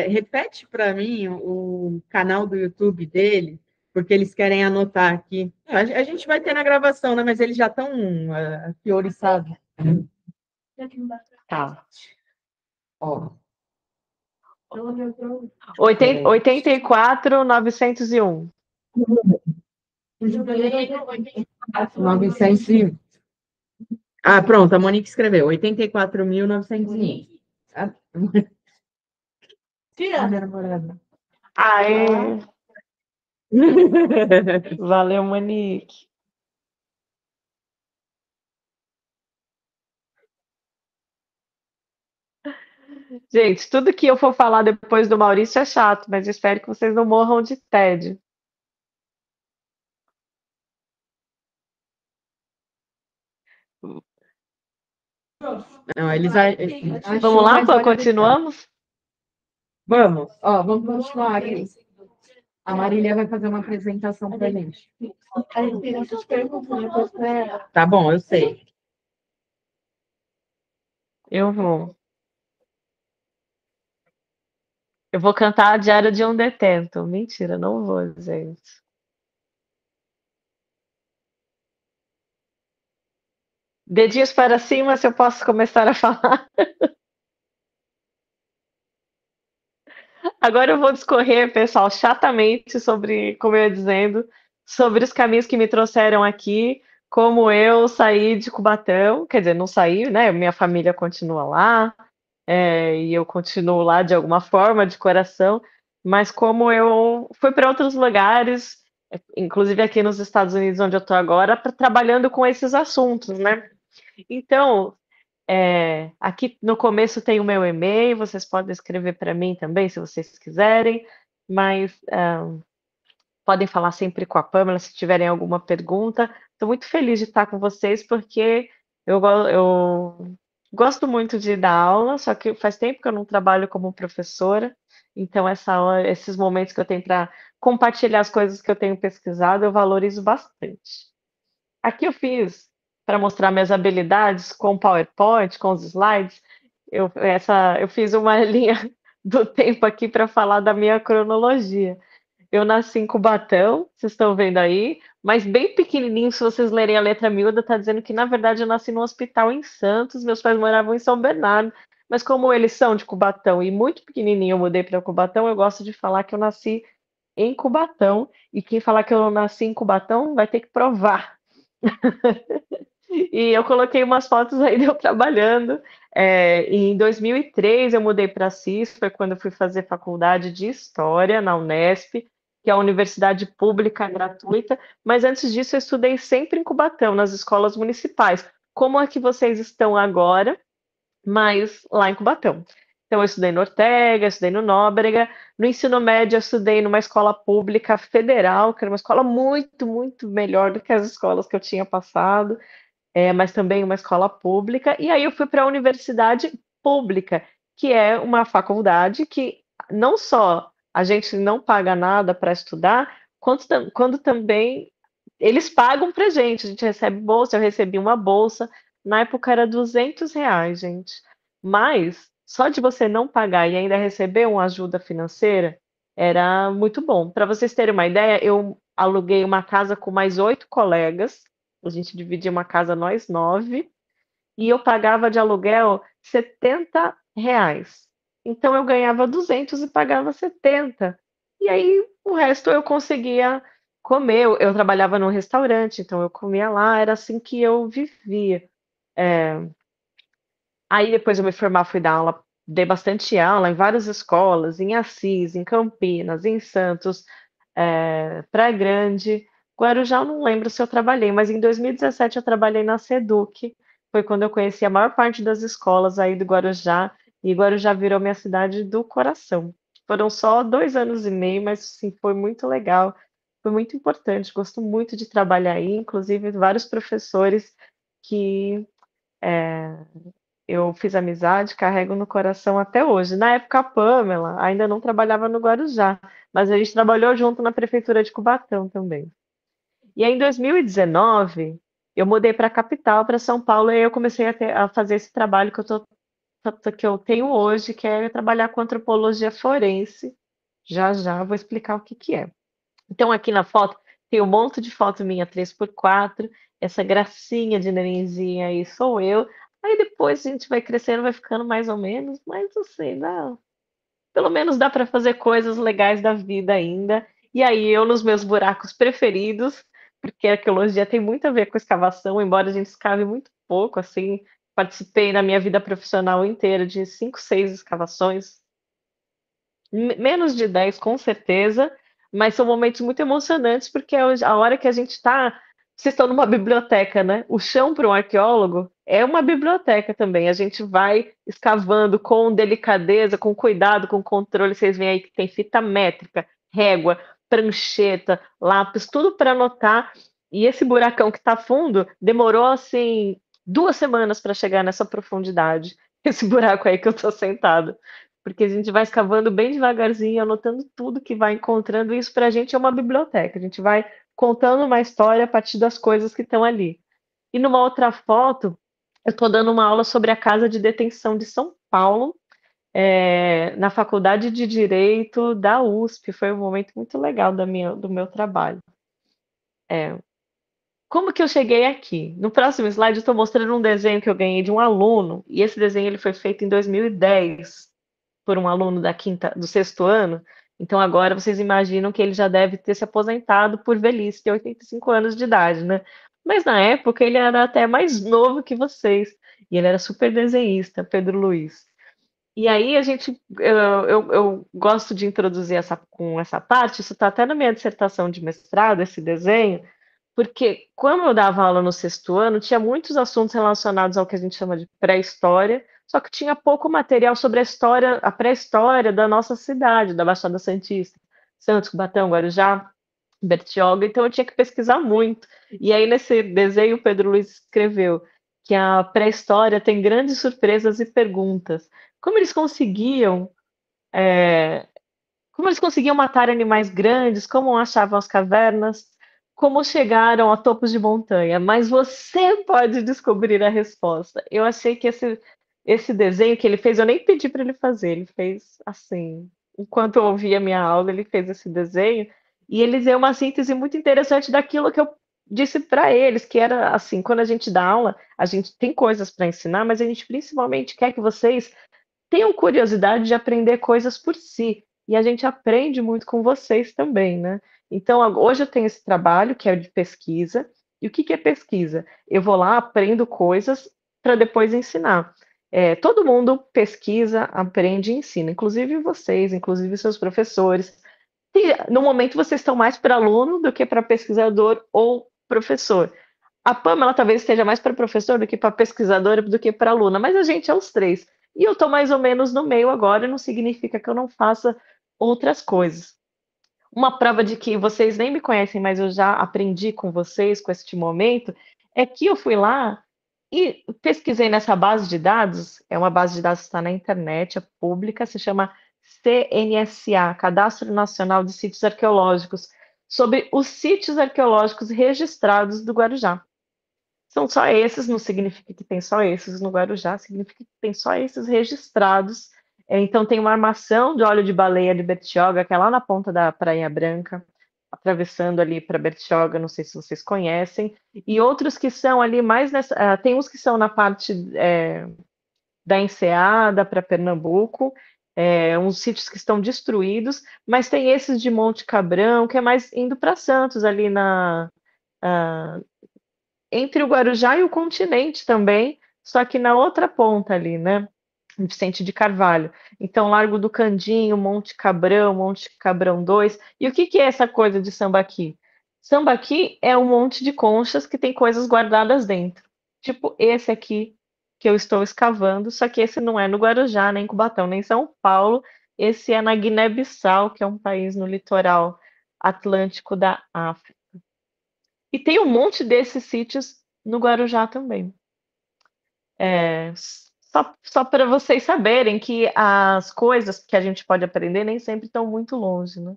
repete para mim o canal do YouTube dele, porque eles querem anotar aqui. A gente vai ter na gravação, né? Mas eles já estão priorizados.
Tá.
Ó,
84.901.
901. Ah, pronto, a Monique escreveu. 84.901.
Tira.
Aê! Valeu, Monique. Gente, tudo que eu for falar depois do Maurício é chato, mas eu espero que vocês não morram de tédio.
Não, eles
Vamos lá, continuamos?
Vamos, ó, vamos continuar aqui. A Marília vai fazer uma apresentação para a gente.
Aí tem essas perguntas depois pra ela.
Tá bom, eu sei.
Eu vou. Eu vou cantar a Diário de um Detento. Mentira, não vou, gente. Dedinhos para cima se eu posso começar a falar. Agora eu vou discorrer, pessoal, chatamente sobre, como eu ia dizendo, sobre os caminhos que me trouxeram aqui, como eu saí de Cubatão, quer dizer, não saí, né? Minha família continua lá, e eu continuo lá de alguma forma, de coração, mas como eu fui para outros lugares, inclusive aqui nos Estados Unidos, onde eu estou agora, trabalhando com esses assuntos, né? Então, aqui no começo tem o meu e-mail, vocês podem escrever para mim também, se vocês quiserem, mas podem falar sempre com a Pamela se tiverem alguma pergunta. Estou muito feliz de estar com vocês, porque eu gosto muito de dar aula, só que faz tempo que eu não trabalho como professora, então esses momentos que eu tenho para compartilhar as coisas que eu tenho pesquisado, eu valorizo bastante. Aqui eu fiz para mostrar minhas habilidades com o PowerPoint, com os slides. Eu fiz uma linha do tempo aqui para falar da minha cronologia. Eu nasci em Cubatão, vocês estão vendo aí, mas bem pequenininho, se vocês lerem a letra miúda, está dizendo que, na verdade, eu nasci num hospital em Santos, meus pais moravam em São Bernardo, mas como eles são de Cubatão e muito pequenininho eu mudei para Cubatão, eu gosto de falar que eu nasci em Cubatão, e quem falar que eu nasci em Cubatão vai ter que provar. E eu coloquei umas fotos aí de eu trabalhando. Em 2003 eu mudei para Assis, foi quando eu fui fazer faculdade de História na Unesp, que é a universidade pública gratuita, mas antes disso eu estudei sempre em Cubatão, nas escolas municipais. Como é que vocês estão agora? Mas lá em Cubatão. Então, eu estudei no Ortega, estudei no Nóbrega. No ensino médio, eu estudei numa escola pública federal, que era uma escola muito, muito melhor do que as escolas que eu tinha passado, mas também uma escola pública. E aí eu fui para a universidade pública, que é uma faculdade que não só a gente não paga nada para estudar, quando também eles pagam para a gente recebe bolsa, eu recebi uma bolsa, na época era R$ 200, gente. Mas só de você não pagar e ainda receber uma ajuda financeira era muito bom. Para vocês terem uma ideia, eu aluguei uma casa com mais 8 colegas, a gente dividia uma casa nós 9, e eu pagava de aluguel R$ 70. Então eu ganhava 200 e pagava 70. E aí o resto eu conseguia comer. Eu trabalhava num restaurante, então eu comia lá, era assim que eu vivia. Aí depois eu me formar, fui dar aula, dei bastante aula em várias escolas, em Assis, em Campinas, em Santos, Praia Grande, Guarujá, eu não lembro se eu trabalhei, mas em 2017 eu trabalhei na Seduc, foi quando eu conheci a maior parte das escolas aí do Guarujá, e Guarujá virou minha cidade do coração. Foram só 2 anos e meio, mas sim, foi muito legal, foi muito importante, gosto muito de trabalhar aí, inclusive vários professores que eu fiz amizade, carrego no coração até hoje. Na época, a Pamela ainda não trabalhava no Guarujá, mas a gente trabalhou junto na prefeitura de Cubatão também. E aí, em 2019, eu mudei para a capital, para São Paulo, e aí eu comecei a fazer esse trabalho que eu tenho hoje, que é trabalhar com antropologia forense. Já já vou explicar o que que é. Então, aqui na foto, tem um monte de foto minha 3x4, essa gracinha de nenenzinha aí sou eu. Aí depois a gente vai crescendo, vai ficando mais ou menos, mas assim, não. Pelo menos dá para fazer coisas legais da vida ainda. E aí eu nos meus buracos preferidos, porque a arqueologia tem muito a ver com escavação, embora a gente escave muito pouco, assim, participei na minha vida profissional inteira de 5, 6 escavações, menos de 10 com certeza, mas são momentos muito emocionantes, porque é a hora que a gente está. Vocês estão numa biblioteca, né? O chão para um arqueólogo é uma biblioteca também. A gente vai escavando com delicadeza, com cuidado, com controle. Vocês veem aí que tem fita métrica, régua, prancheta, lápis, tudo para anotar. E esse buracão que está fundo demorou assim 2 semanas para chegar nessa profundidade. Esse buraco aí que eu estou sentado, porque a gente vai escavando bem devagarzinho, anotando tudo que vai encontrando. E isso para a gente é uma biblioteca. A gente vai contando uma história a partir das coisas que estão ali. E numa outra foto, eu estou dando uma aula sobre a Casa de Detenção de São Paulo, na Faculdade de Direito da USP. Foi um momento muito legal do meu trabalho. Como que eu cheguei aqui? No próximo slide, eu estou mostrando um desenho que eu ganhei de um aluno, e esse desenho ele foi feito em 2010 por um aluno do sexto ano. Então agora vocês imaginam que ele já deve ter se aposentado por velhice, de 85 anos de idade, né? Mas na época ele era até mais novo que vocês, e ele era super desenhista, Pedro Luiz. E aí eu gosto de introduzir com essa parte, isso está até na minha dissertação de mestrado, esse desenho, porque como eu dava aula no sexto ano, tinha muitos assuntos relacionados ao que a gente chama de pré-história, só que tinha pouco material sobre a pré-história da nossa cidade, da Baixada Santista, Santos, Cubatão, Guarujá, Bertioga, então eu tinha que pesquisar muito. E aí nesse desenho o Pedro Luiz escreveu que a pré-história tem grandes surpresas e perguntas. Como eles conseguiam matar animais grandes? Como achavam as cavernas? Como chegaram a topos de montanha? Mas você pode descobrir a resposta. Eu achei que esse desenho que ele fez, eu nem pedi para ele fazer, ele fez assim. Enquanto eu ouvia a minha aula, ele fez esse desenho e ele deu uma síntese muito interessante daquilo que eu disse para eles, que era assim, quando a gente dá aula, a gente tem coisas para ensinar, mas a gente principalmente quer que vocês tenham curiosidade de aprender coisas por si. e a gente aprende muito com vocês também, né? Então, hoje eu tenho esse trabalho que é de pesquisa. E o que que é pesquisa? Eu vou lá, aprendo coisas para depois ensinar. Todo mundo pesquisa, aprende e ensina, inclusive vocês, inclusive seus professores. E, no momento, vocês estão mais para aluno do que para pesquisador ou professor. A Pamela talvez esteja mais para professor do que para pesquisadora, do que para aluna, mas a gente é os três. E eu estou mais ou menos no meio agora, não significa que eu não faça outras coisas. Uma prova de que vocês nem me conhecem, mas eu já aprendi com vocês, com este momento, é que eu fui lá e pesquisei nessa base de dados, é uma base de dados que está na internet, é pública, se chama CNSA, Cadastro Nacional de Sítios Arqueológicos, sobre os sítios arqueológicos registrados do Guarujá. São só esses, não significa que tem só esses no Guarujá, significa que tem só esses registrados. Então, tem uma armação de óleo de baleia de Bertioga, que é lá na ponta da Praia Branca, atravessando ali para Bertioga, não sei se vocês conhecem, e outros que são ali mais nessa. Tem uns que são na parte da Enseada para Pernambuco, uns sítios que estão destruídos, mas tem esses de Monte Cabrão, que é mais indo para Santos, ali ah, entre o Guarujá e o continente também, só que na outra ponta ali, né? Vicente de Carvalho. Então, Largo do Candinho, Monte Cabrão 2. E o que que é essa coisa de Sambaqui? Sambaqui é um monte de conchas que tem coisas guardadas dentro. Tipo esse aqui que eu estou escavando, só que esse não é no Guarujá, nem em Cubatão, nem em São Paulo. Esse é na Guiné-Bissau, que é um país no litoral atlântico da África. E tem um monte desses sítios no Guarujá também. Só para vocês saberem que as coisas que a gente pode aprender nem sempre estão muito longe, né?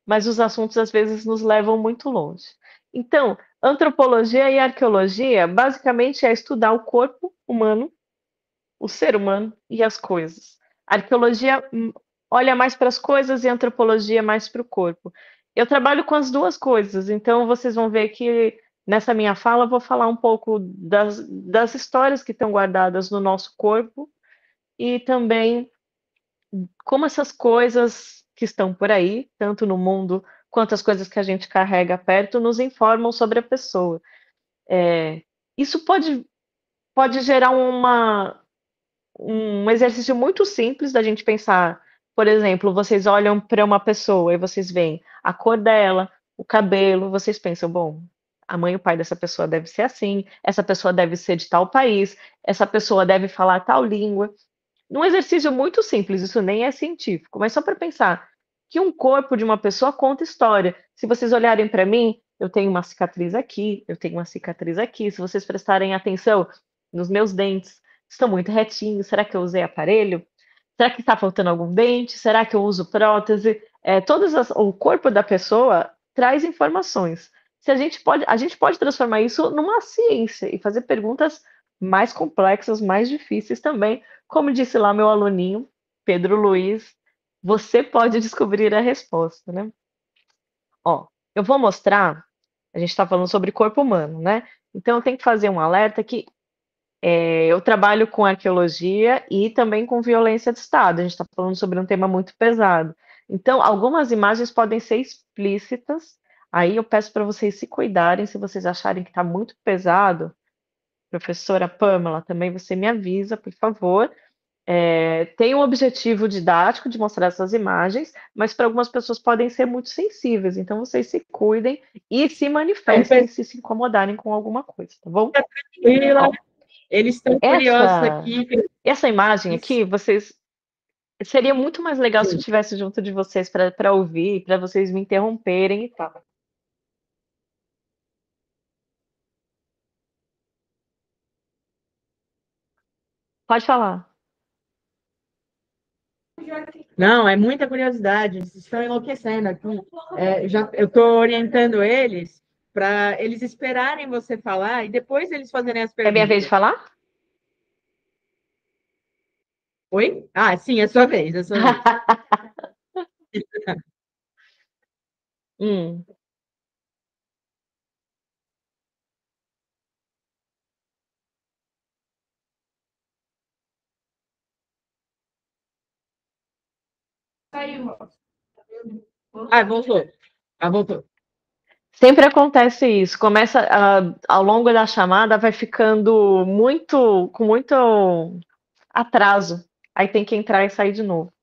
Mas os assuntos às vezes nos levam muito longe. Então, antropologia e arqueologia basicamente é estudar o corpo humano, o ser humano e as coisas. A arqueologia olha mais para as coisas e a antropologia mais para o corpo. Eu trabalho com as duas coisas, então vocês vão ver que nessa minha fala eu vou falar um pouco das histórias que estão guardadas no nosso corpo e também como essas coisas que estão por aí, tanto no mundo quanto as coisas que a gente carrega perto, nos informam sobre a pessoa. Isso pode gerar um exercício muito simples da gente pensar. Por exemplo, vocês olham para uma pessoa e vocês veem a cor dela, o cabelo, vocês pensam, bom, a mãe e o pai dessa pessoa deve ser assim, essa pessoa deve ser de tal país, essa pessoa deve falar tal língua. Num exercício muito simples, isso nem é científico, mas só para pensar que um corpo de uma pessoa conta história. Se vocês olharem para mim, eu tenho uma cicatriz aqui, eu tenho uma cicatriz aqui. Se vocês prestarem atenção nos meus dentes, estão muito retinhos. Será que eu usei aparelho? Será que está faltando algum dente? Será que eu uso prótese? O corpo da pessoa traz informações. A gente pode transformar isso numa ciência e fazer perguntas mais complexas, mais difíceis também. Como disse lá meu aluninho, Pedro Luiz, você pode descobrir a resposta, né? Ó, eu vou mostrar, a gente está falando sobre corpo humano, né? Então eu tenho que fazer um alerta que eu trabalho com arqueologia e também com violência de Estado. A gente está falando sobre um tema muito pesado. Então, algumas imagens podem ser explícitas. Aí eu peço para vocês se cuidarem, se vocês acharem que está muito pesado. Professora Pamela, também você me avisa, por favor. Tem um objetivo didático de mostrar essas imagens, mas para algumas pessoas podem ser muito sensíveis. Então, vocês se cuidem e se manifestem se incomodarem com alguma coisa, tá bom?
Tranquila.
Ó,
Eles estão curiosos aqui.
Essa imagem aqui, seria muito mais legal se eu estivesse junto de vocês para ouvir, para vocês me interromperem e tal. Pode falar.
Não, é muita curiosidade, eles estão enlouquecendo aqui. Eu estou orientando eles para eles esperarem você falar e depois eles fazerem as
É minha vez
perguntas.
de falar?
Oi? Ah, sim, é sua vez, é sua vez.
Hum.
Caiu.
Ah, voltou. Ah, voltou.
Sempre acontece isso. Começa ao longo da chamada, vai ficando com muito atraso. Aí tem que entrar e sair de novo.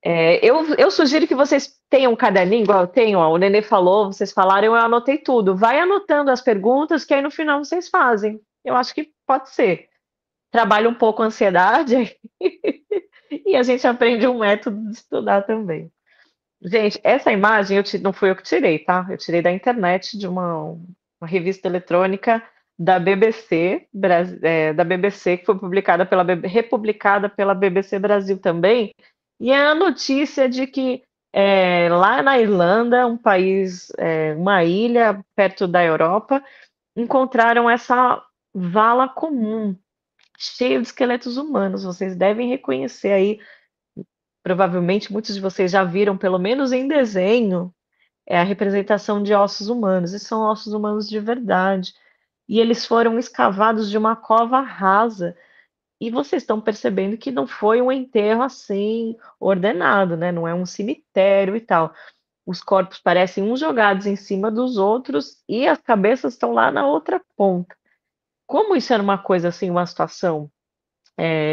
Eu sugiro que vocês tenham um caderninho, igual eu tenho, ó, o Nenê falou, vocês falaram, eu anotei tudo. Vai anotando as perguntas que aí no final vocês fazem. Eu acho que pode ser. Trabalha um pouco a ansiedade e a gente aprende um método de estudar também. Gente, essa imagem não fui eu que tirei, tá? Eu tirei da internet de uma revista eletrônica da BBC, da BBC, que foi republicada pela BBC Brasil também. E é a notícia de que lá na Irlanda, um país, uma ilha perto da Europa, encontraram essa vala comum, cheia de esqueletos humanos. Vocês devem reconhecer aí, provavelmente muitos de vocês já viram, pelo menos em desenho, a representação de ossos humanos. E são ossos humanos de verdade. E eles foram escavados de uma cova rasa. E vocês estão percebendo que não foi um enterro assim ordenado, né? Não é um cemitério e tal. Os corpos parecem uns jogados em cima dos outros e as cabeças estão lá na outra ponta. Como isso era uma coisa assim, uma situação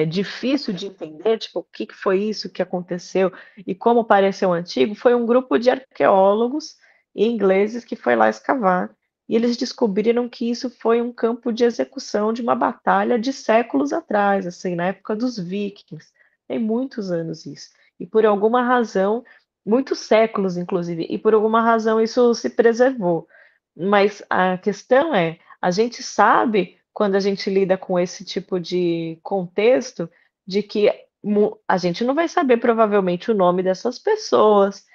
difícil de entender, tipo, o que foi isso que aconteceu e como pareceu antigo, foi um grupo de arqueólogos ingleses que foi lá escavar. E eles descobriram que isso foi um campo de execução de uma batalha de séculos atrás, assim, na época dos vikings. Tem muitos anos isso. E por alguma razão, muitos séculos, inclusive, e por alguma razão isso se preservou. Mas a questão é, a gente sabe, quando a gente lida com esse tipo de contexto, de que a gente não vai saber provavelmente o nome dessas pessoas,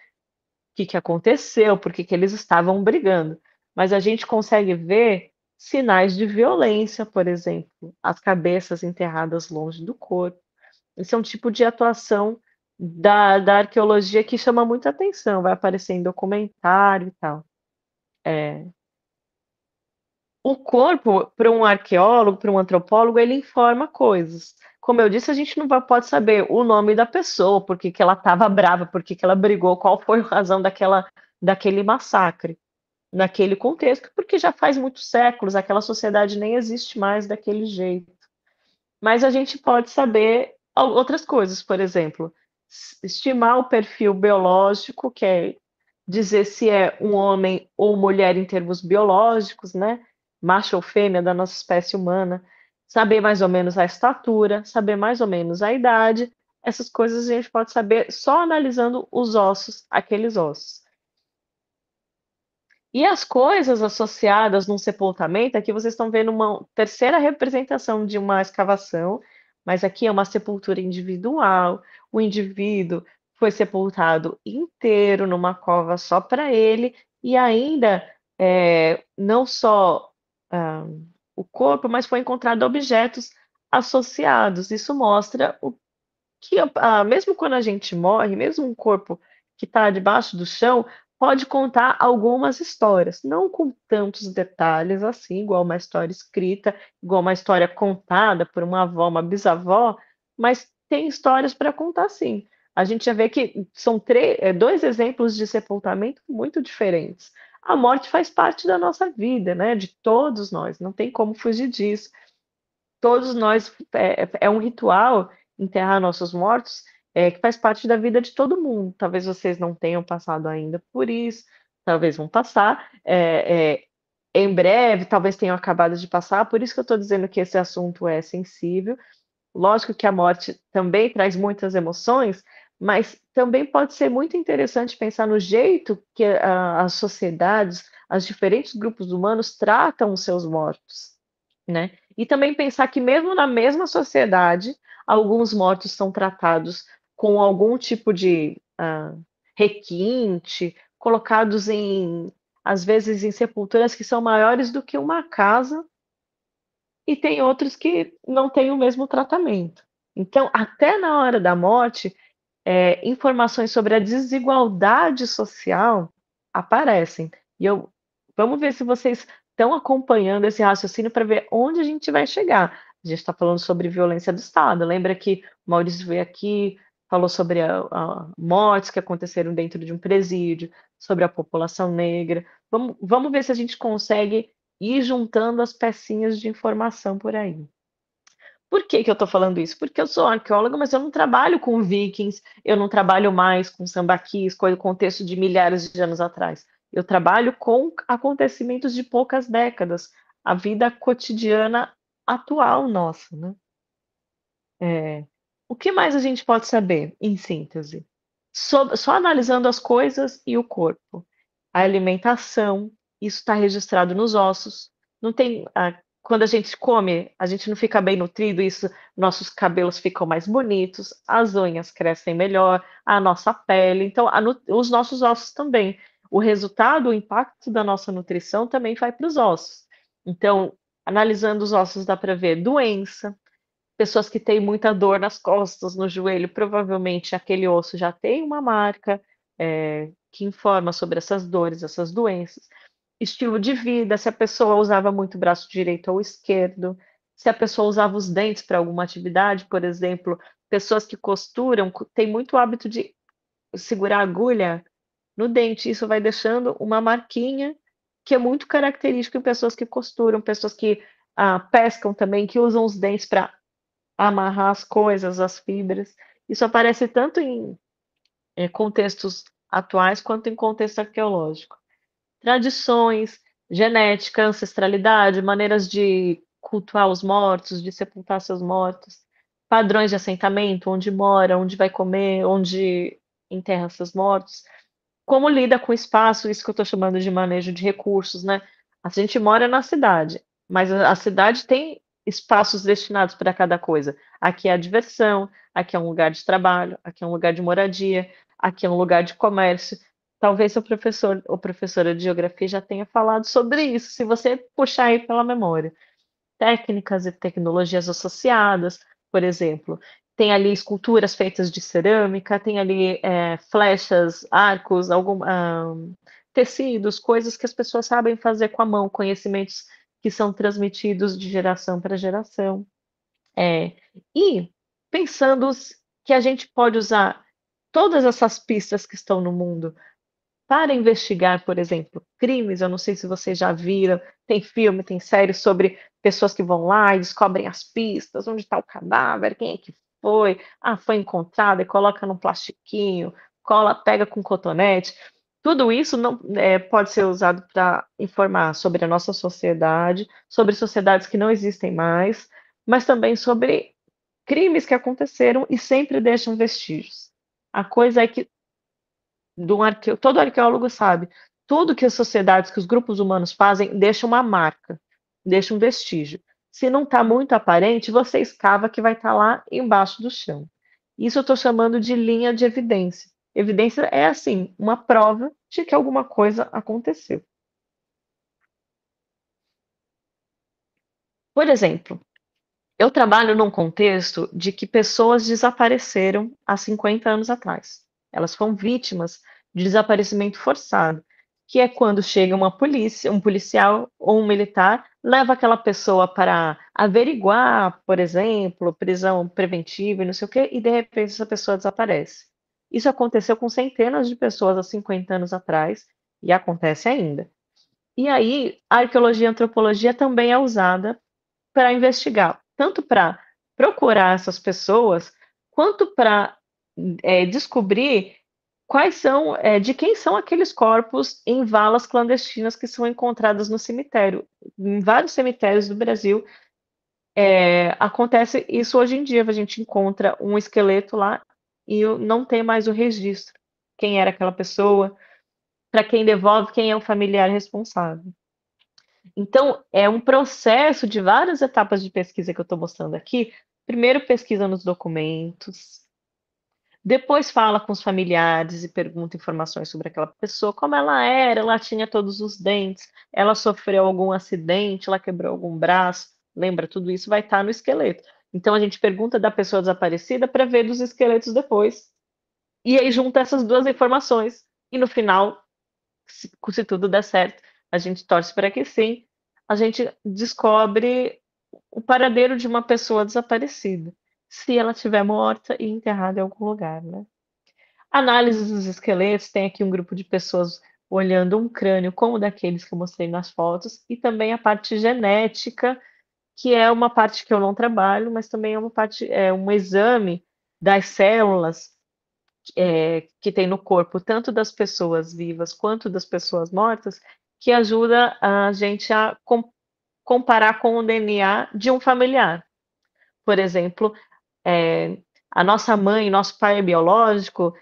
o que aconteceu, por que eles estavam brigando. Mas a gente consegue ver sinais de violência, por exemplo, as cabeças enterradas longe do corpo. Esse é um tipo de atuação da arqueologia que chama muita atenção, vai aparecer em documentário e tal. O corpo, para um arqueólogo, para um antropólogo, ele informa coisas. Como eu disse, a gente não pode saber o nome da pessoa, por que ela estava brava, por que ela brigou, qual foi a razão daquele massacre, naquele contexto, porque já faz muitos séculos, aquela sociedade nem existe mais daquele jeito. Mas a gente pode saber outras coisas, por exemplo, estimar o perfil biológico, que é dizer se é um homem ou mulher em termos biológicos, né? Macho ou fêmea da nossa espécie humana, saber mais ou menos a estatura, saber mais ou menos a idade. Essas coisas a gente pode saber só analisando os ossos, aqueles ossos. E as coisas associadas num sepultamento, aqui vocês estão vendo uma terceira representação de uma escavação, mas aqui é uma sepultura individual. O indivíduo foi sepultado inteiro numa cova só para ele, e ainda não só o corpo, mas foi encontrado objetos associados. Isso mostra que, mesmo quando a gente morre, mesmo um corpo que está debaixo do chão, pode contar algumas histórias, não com tantos detalhes assim, igual uma história escrita, igual uma história contada por uma avó, uma bisavó, mas tem histórias para contar sim. A gente já vê que são dois exemplos de sepultamento muito diferentes. A morte faz parte da nossa vida, né? De todos nós, não tem como fugir disso. Todos nós, é um ritual enterrar nossos mortos, que faz parte da vida de todo mundo. Talvez vocês não tenham passado ainda por isso, talvez vão passar, em breve, talvez tenham acabado de passar, por isso que eu estou dizendo que esse assunto é sensível. Lógico que a morte também traz muitas emoções, mas também pode ser muito interessante pensar no jeito que as sociedades, os diferentes grupos humanos tratam os seus mortos, né? E também pensar que mesmo na mesma sociedade, alguns mortos são tratados com algum tipo de requinte, colocados às vezes em sepulturas que são maiores do que uma casa, e tem outros que não têm o mesmo tratamento. Então, até na hora da morte, informações sobre a desigualdade social aparecem. Vamos ver se vocês estão acompanhando esse raciocínio para ver onde a gente vai chegar. A gente está falando sobre violência do Estado. Lembra que o Maurício veio aqui, falou sobre a mortes que aconteceram dentro de um presídio, sobre a população negra. Vamos ver se a gente consegue ir juntando as pecinhas de informação por aí. Por que que eu estou falando isso? Porque eu sou arqueóloga, mas eu não trabalho com vikings, eu não trabalho mais com sambaquis, com o contexto de milhares de anos atrás. Eu trabalho com acontecimentos de poucas décadas, a vida cotidiana atual nossa, né? O que mais a gente pode saber, em síntese? Só analisando as coisas e o corpo. A alimentação, isso está registrado nos ossos. Não tem, quando a gente come, a gente não fica bem nutrido, isso, nossos cabelos ficam mais bonitos, as unhas crescem melhor, a nossa pele, então os nossos ossos também. O resultado, o impacto da nossa nutrição também vai para os ossos. Então, analisando os ossos, dá para ver doença, pessoas que têm muita dor nas costas, no joelho, provavelmente aquele osso já tem uma marca que informa sobre essas dores, essas doenças. Estilo de vida, se a pessoa usava muito o braço direito ou esquerdo, se a pessoa usava os dentes para alguma atividade, por exemplo, pessoas que costuram têm muito hábito de segurar a agulha no dente, isso vai deixando uma marquinha que é muito característica em pessoas que costuram, pessoas que pescam também, que usam os dentes para amarrar as coisas, as fibras. Isso aparece tanto em contextos atuais quanto em contexto arqueológico. Tradições, genética, ancestralidade, maneiras de cultuar os mortos, de sepultar seus mortos, padrões de assentamento, onde mora, onde vai comer, onde enterra seus mortos. Como lida com o espaço, isso que eu estou chamando de manejo de recursos, né? A gente mora na cidade, mas a cidade tem espaços destinados para cada coisa. Aqui é a diversão, aqui é um lugar de trabalho, aqui é um lugar de moradia, aqui é um lugar de comércio. Talvez o professor ou professora de geografia já tenha falado sobre isso, se você puxar aí pela memória. Técnicas e tecnologias associadas, por exemplo, tem ali esculturas feitas de cerâmica, tem ali flechas, arcos, tecidos, coisas que as pessoas sabem fazer com a mão, conhecimentos que são transmitidos de geração para geração. E pensando que a gente pode usar todas essas pistas que estão no mundo para investigar, por exemplo, crimes. Eu não sei se vocês já viram, tem filme, tem série sobre pessoas que vão lá e descobrem as pistas, onde está o cadáver, quem é que foi, foi encontrado, e coloca num plastiquinho, cola, pega com cotonete. Tudo isso não pode ser usado para informar sobre a nossa sociedade, sobre sociedades que não existem mais, mas também sobre crimes que aconteceram e sempre deixam vestígios. A coisa é que todo arqueólogo sabe, tudo que as sociedades, que os grupos humanos fazem, deixa uma marca, deixa um vestígio. Se não está muito aparente, você escava que vai estar lá embaixo do chão. Isso eu estou chamando de linha de evidência. Evidência é, assim, uma prova de que alguma coisa aconteceu. Por exemplo, eu trabalho num contexto de que pessoas desapareceram há 50 anos atrás. Elas foram vítimas de desaparecimento forçado, que é quando chega uma polícia, um policial ou um militar, leva aquela pessoa para averiguar, por exemplo, prisão preventiva e não sei o quê, e de repente essa pessoa desaparece. Isso aconteceu com centenas de pessoas há 50 anos atrás e acontece ainda. E aí, a arqueologia e a antropologia também é usada para investigar, tanto para procurar essas pessoas, quanto para descobrir quais são, de quem são aqueles corpos em valas clandestinas que são encontradas no cemitério. Em vários cemitérios do Brasil acontece isso hoje em dia. A gente encontra um esqueleto lá e não tem mais o registro. Quem era aquela pessoa, para quem devolve, quem é o familiar responsável. Então, é um processo de várias etapas de pesquisa que eu estou mostrando aqui. Primeiro, pesquisa nos documentos, depois fala com os familiares e pergunta informações sobre aquela pessoa, como ela era, ela tinha todos os dentes, ela sofreu algum acidente, ela quebrou algum braço, lembra? Tudo isso vai estar no esqueleto. Então, a gente pergunta da pessoa desaparecida para ver dos esqueletos depois. E aí junta essas duas informações. E no final, se tudo der certo, a gente torce para que sim, a gente descobre o paradeiro de uma pessoa desaparecida, se ela estiver morta e enterrada em algum lugar, né? Análise dos esqueletos, tem aqui um grupo de pessoas olhando um crânio como o daqueles que eu mostrei nas fotos, e também a parte genética, que é uma parte que eu não trabalho, mas também é uma parte, é um exame das células que tem no corpo, tanto das pessoas vivas quanto das pessoas mortas, que ajuda a gente a comparar com o DNA de um familiar. Por exemplo, é, a nossa mãe e nosso pai biológico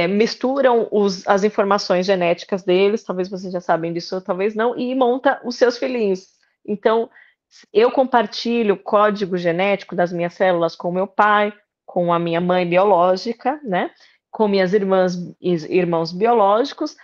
misturam as informações genéticas deles, talvez vocês já sabem disso, talvez não, e monta os seus filhinhos. Então, eu compartilho o código genético das minhas células com meu pai, com a minha mãe biológica, né? Com minhas irmãs e irmãos biológicos,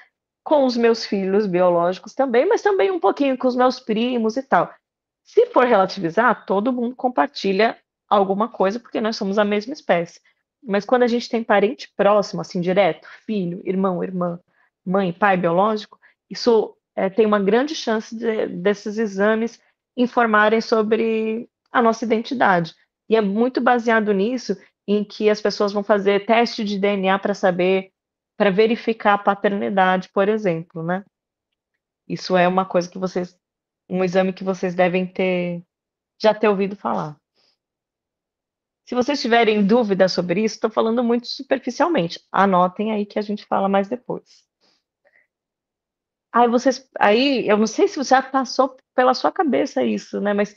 com os meus filhos biológicos também, mas também um pouquinho com os meus primos e tal. Se for relativizar, todo mundo compartilha alguma coisa, porque nós somos a mesma espécie. Mas quando a gente tem parente próximo, assim, direto, filho, irmão, irmã, mãe, pai biológico, isso tem uma grande chance desses exames informarem sobre a nossa identidade. E é muito baseado nisso, em que as pessoas vão fazer teste de DNA para saber, para verificar a paternidade, por exemplo, né? Isso é uma coisa que um exame que vocês devem já ter ouvido falar. Se vocês tiverem dúvida sobre isso, estou falando muito superficialmente. Anotem aí que a gente fala mais depois. Aí eu não sei se já passou pela sua cabeça isso, né? Mas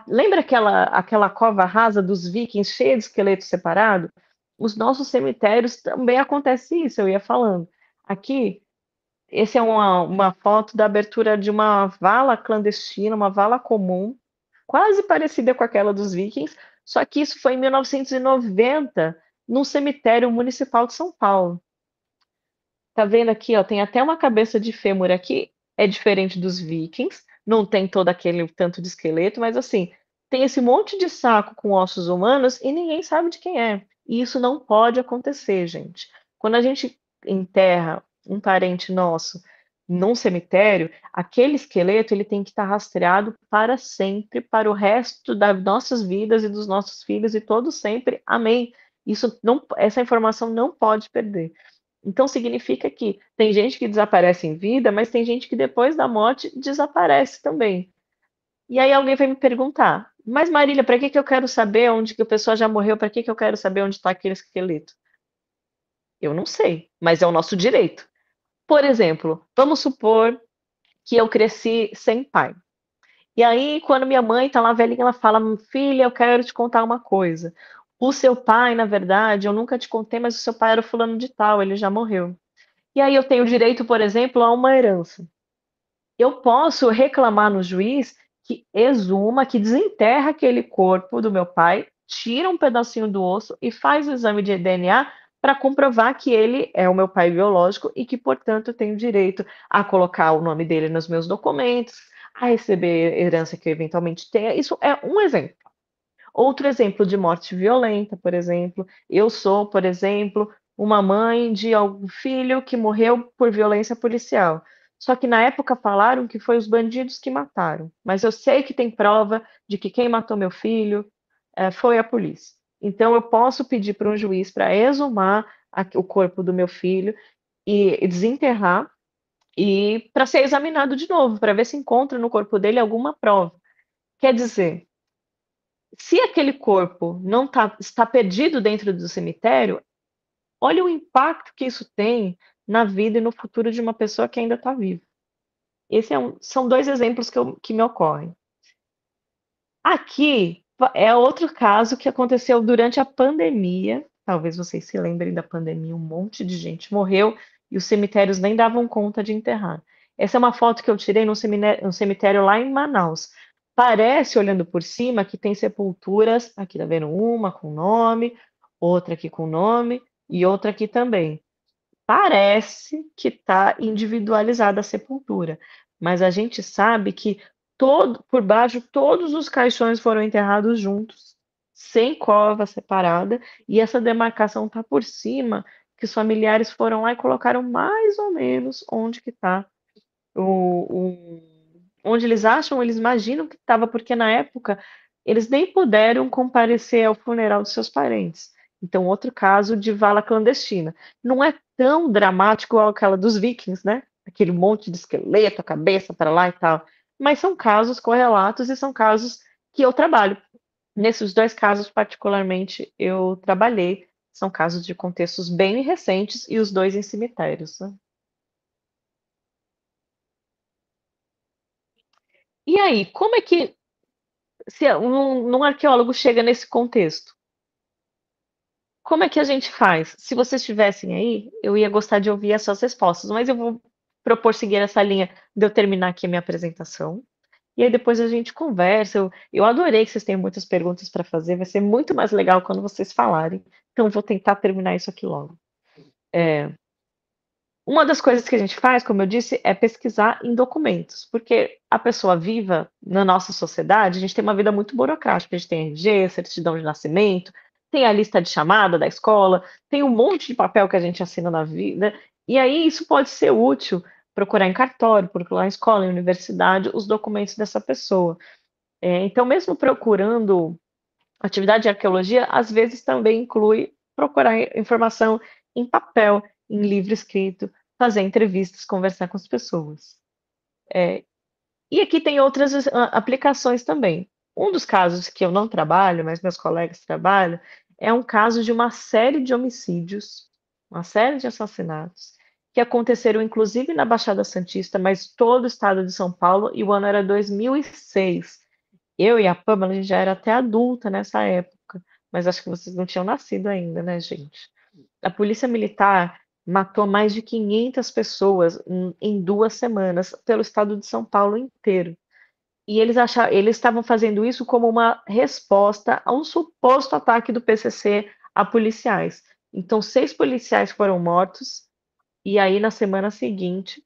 lembra aquela cova rasa dos vikings cheia de esqueletos separados? Os nossos cemitérios também acontece isso, eu ia falando. Aqui, esse é uma foto da abertura de uma vala clandestina, uma vala comum, quase parecida com aquela dos vikings, só que isso foi em 1990, num cemitério municipal de São Paulo. Tá vendo aqui, ó, tem até uma cabeça de fêmur aqui, é diferente dos vikings, não tem todo aquele tanto de esqueleto, mas assim, tem esse monte de saco com ossos humanos e ninguém sabe de quem é. E isso não pode acontecer, gente. Quando a gente enterra um parente nosso num cemitério, aquele esqueleto ele tem que estar rastreado para sempre, para o resto das nossas vidas e dos nossos filhos e todos sempre. Amém. Essa informação não pode perder. Então significa que tem gente que desaparece em vida, mas tem gente que depois da morte desaparece também. E aí alguém vai me perguntar: mas Marília, para que eu quero saber onde que a pessoa já morreu? Para que eu quero saber onde está aquele esqueleto? Eu não sei, mas é o nosso direito. Por exemplo, vamos supor que eu cresci sem pai. E aí, quando minha mãe está lá velhinha, ela fala: filha, eu quero te contar uma coisa. O seu pai, na verdade, eu nunca te contei, mas o seu pai era fulano de tal, ele já morreu. E aí eu tenho direito, por exemplo, a uma herança. Eu posso reclamar no juiz que exuma, que desenterra aquele corpo do meu pai, tira um pedacinho do osso e faz o exame de DNA para comprovar que ele é o meu pai biológico e que, portanto, eu tenho direito a colocar o nome dele nos meus documentos, a receber herança que eu eventualmente tenha. Isso é um exemplo. Outro exemplo de morte violenta, por exemplo, eu sou, por exemplo, uma mãe de algum filho que morreu por violência policial. Só que na época falaram que foi os bandidos que mataram, mas eu sei que tem prova de que quem matou meu filho foi a polícia. Então eu posso pedir para um juiz para exumar o corpo do meu filho e desenterrar e para ser examinado de novo, para ver se encontra no corpo dele alguma prova. Quer dizer, se aquele corpo não está perdido dentro do cemitério, olha o impacto que isso tem na vida e no futuro de uma pessoa que ainda está viva. São dois exemplos que me ocorrem. Aqui é outro caso que aconteceu durante a pandemia. Talvez vocês se lembrem da pandemia, um monte de gente morreu e os cemitérios nem davam conta de enterrar. Essa é uma foto que eu tirei num cemitério lá em Manaus. Parece, olhando por cima, que tem sepulturas. Aqui tá vendo uma com nome, outra aqui com nome e outra aqui também. Parece que está individualizada a sepultura, mas a gente sabe que por baixo todos os caixões foram enterrados juntos, sem cova separada, e essa demarcação está por cima, que os familiares foram lá e colocaram mais ou menos onde que está onde eles acham, eles imaginam que estava, porque na época eles nem puderam comparecer ao funeral dos seus parentes. Então, outro caso de vala clandestina. Não é tão dramático igual aquela dos vikings, né? Aquele monte de esqueleto, a cabeça para lá e tal. Mas são casos correlatos e são casos que eu trabalho. Nesses dois casos, particularmente, eu trabalhei. São casos de contextos bem recentes e os dois em cemitérios, né? E aí, como é que se um arqueólogo chega nesse contexto? Como é que a gente faz? Se vocês estivessem aí, eu ia gostar de ouvir as suas respostas, mas eu vou propor seguir essa linha de eu terminar aqui a minha apresentação. E aí depois a gente conversa. Eu adorei que vocês tenham muitas perguntas para fazer. Vai ser muito mais legal quando vocês falarem. Então, vou tentar terminar isso aqui logo. Uma das coisas que a gente faz, como eu disse, é pesquisar em documentos, porque a pessoa viva na nossa sociedade, a gente tem uma vida muito burocrática, a gente tem RG, certidão de nascimento, tem a lista de chamada da escola, tem um monte de papel que a gente assina na vida, e aí isso pode ser útil procurar em cartório, procurar em escola, em universidade, os documentos dessa pessoa. Então, mesmo procurando atividade de arqueologia, às vezes também inclui procurar informação em papel, em livro escrito, fazer entrevistas, conversar com as pessoas. E aqui tem outras aplicações também. Um dos casos que eu não trabalho, mas meus colegas trabalham, é um caso de uma série de homicídios, uma série de assassinatos, que aconteceram inclusive na Baixada Santista, mas todo o estado de São Paulo, e o ano era 2006. Eu e a Pamela, a gente já era até adulta nessa época, mas acho que vocês não tinham nascido ainda, né, gente? A polícia militar matou mais de 500 pessoas em 2 semanas pelo estado de São Paulo inteiro. E eles estavam fazendo isso como uma resposta a um suposto ataque do PCC a policiais. Então, 6 policiais foram mortos, e aí na semana seguinte,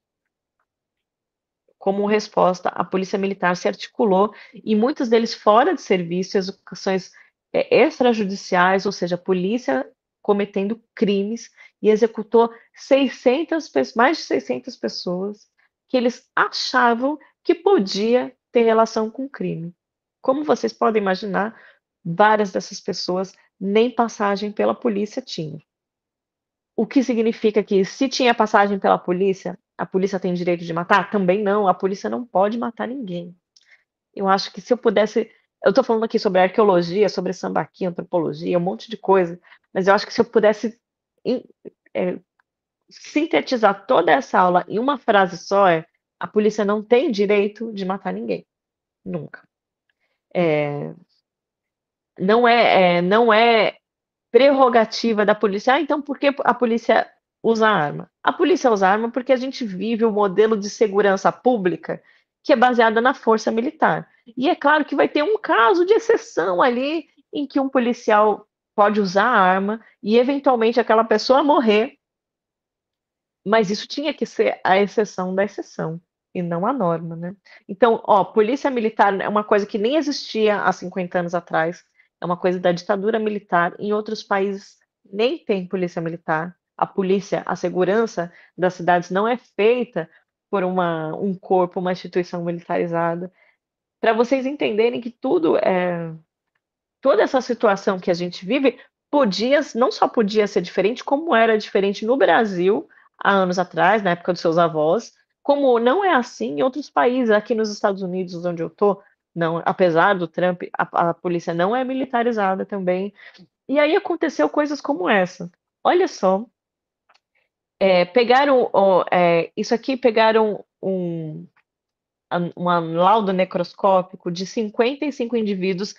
como resposta, a polícia militar se articulou, e muitos deles fora de serviço, execuções extrajudiciais, ou seja, a polícia cometendo crimes, e executou 600, mais de 600 pessoas que eles achavam que podia ter relação com crime. Como vocês podem imaginar, várias dessas pessoas nem passagem pela polícia tinham. O que significa que, se tinha passagem pela polícia, a polícia tem direito de matar? Também não, a polícia não pode matar ninguém. Eu acho que se eu pudesse. Eu estou falando aqui sobre arqueologia, sobre sambaqui, antropologia, um monte de coisa, mas eu acho que se eu pudesse sintetizar toda essa aula em uma frase só, a polícia não tem direito de matar ninguém. Nunca. Não é prerrogativa da polícia. Então por que a polícia usa arma? A polícia usa arma porque a gente vive um modelo de segurança pública que é baseada na força militar. E é claro que vai ter um caso de exceção ali em que um policial pode usar a arma e eventualmente aquela pessoa morrer, mas isso tinha que ser a exceção da exceção e não a norma, né? Então, polícia militar é uma coisa que nem existia há 50 anos atrás, é uma coisa da ditadura militar. Em outros países nem tem polícia militar. A polícia, a segurança das cidades não é feita por um corpo, uma instituição militarizada. Para vocês entenderem que toda essa situação que a gente vive não só podia ser diferente, como era diferente no Brasil há anos atrás, na época dos seus avós, como não é assim em outros países. Aqui nos Estados Unidos, onde eu estou, não, apesar do Trump, a polícia não é militarizada também. E aí aconteceu coisas como essa. Olha só, isso aqui pegaram um laudo necroscópico de 55 indivíduos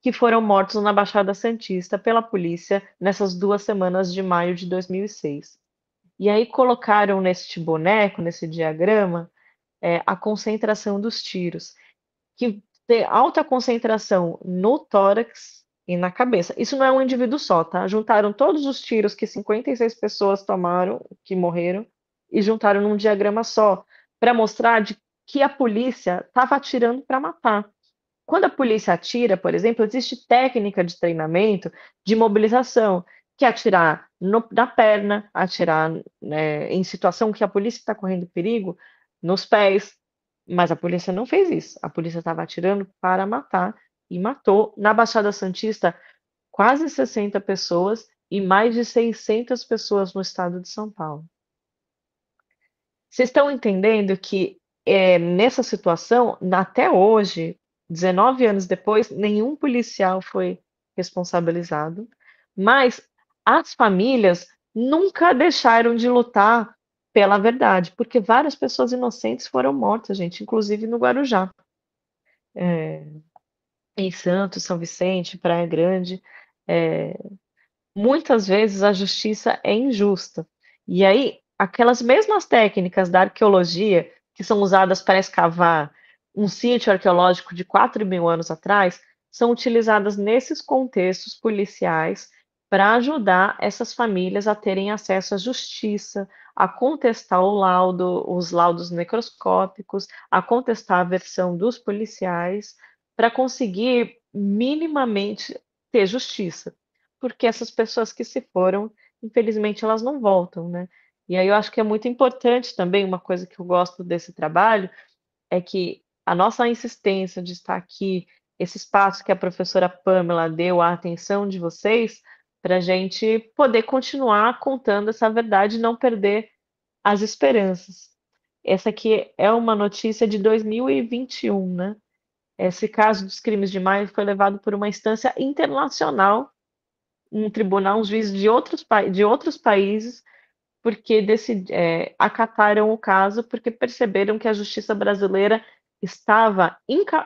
que foram mortos na Baixada Santista pela polícia nessas 2 semanas de maio de 2006. E aí colocaram neste boneco, nesse diagrama, a concentração dos tiros, que tem alta concentração no tórax e na cabeça. Isso não é um indivíduo só, tá? Juntaram todos os tiros que 56 pessoas tomaram, que morreram, e juntaram num diagrama só, para mostrar que a polícia estava atirando para matar. Quando a polícia atira, por exemplo, existe técnica de treinamento de mobilização, que é atirar na perna, atirar em situação que a polícia está correndo perigo, nos pés, mas a polícia não fez isso. A polícia estava atirando para matar e matou, na Baixada Santista, quase 60 pessoas e mais de 600 pessoas no estado de São Paulo. Vocês estão entendendo que nessa situação, até hoje, 19 anos depois, nenhum policial foi responsabilizado, mas as famílias nunca deixaram de lutar pela verdade, porque várias pessoas inocentes foram mortas, gente, inclusive no Guarujá, em Santos, São Vicente, Praia Grande. Muitas vezes a justiça é injusta. E aí, aquelas mesmas técnicas da arqueologia que são usadas para escavar um sítio arqueológico de 4.000 anos atrás, são utilizadas nesses contextos policiais para ajudar essas famílias a terem acesso à justiça, a contestar o laudo, os laudos necroscópicos, a contestar a versão dos policiais, para conseguir minimamente ter justiça, porque essas pessoas que se foram, infelizmente, elas não voltam, né? E aí eu acho que é muito importante também, uma coisa que eu gosto desse trabalho, é que a nossa insistência de estar aqui, esse espaço que a professora Pamela deu à atenção de vocês, para a gente poder continuar contando essa verdade e não perder as esperanças. Essa aqui é uma notícia de 2021, né? Esse caso dos crimes de maio foi levado por uma instância internacional, um tribunal, uns juízes de outros países, porque acataram o caso, porque perceberam que a justiça brasileira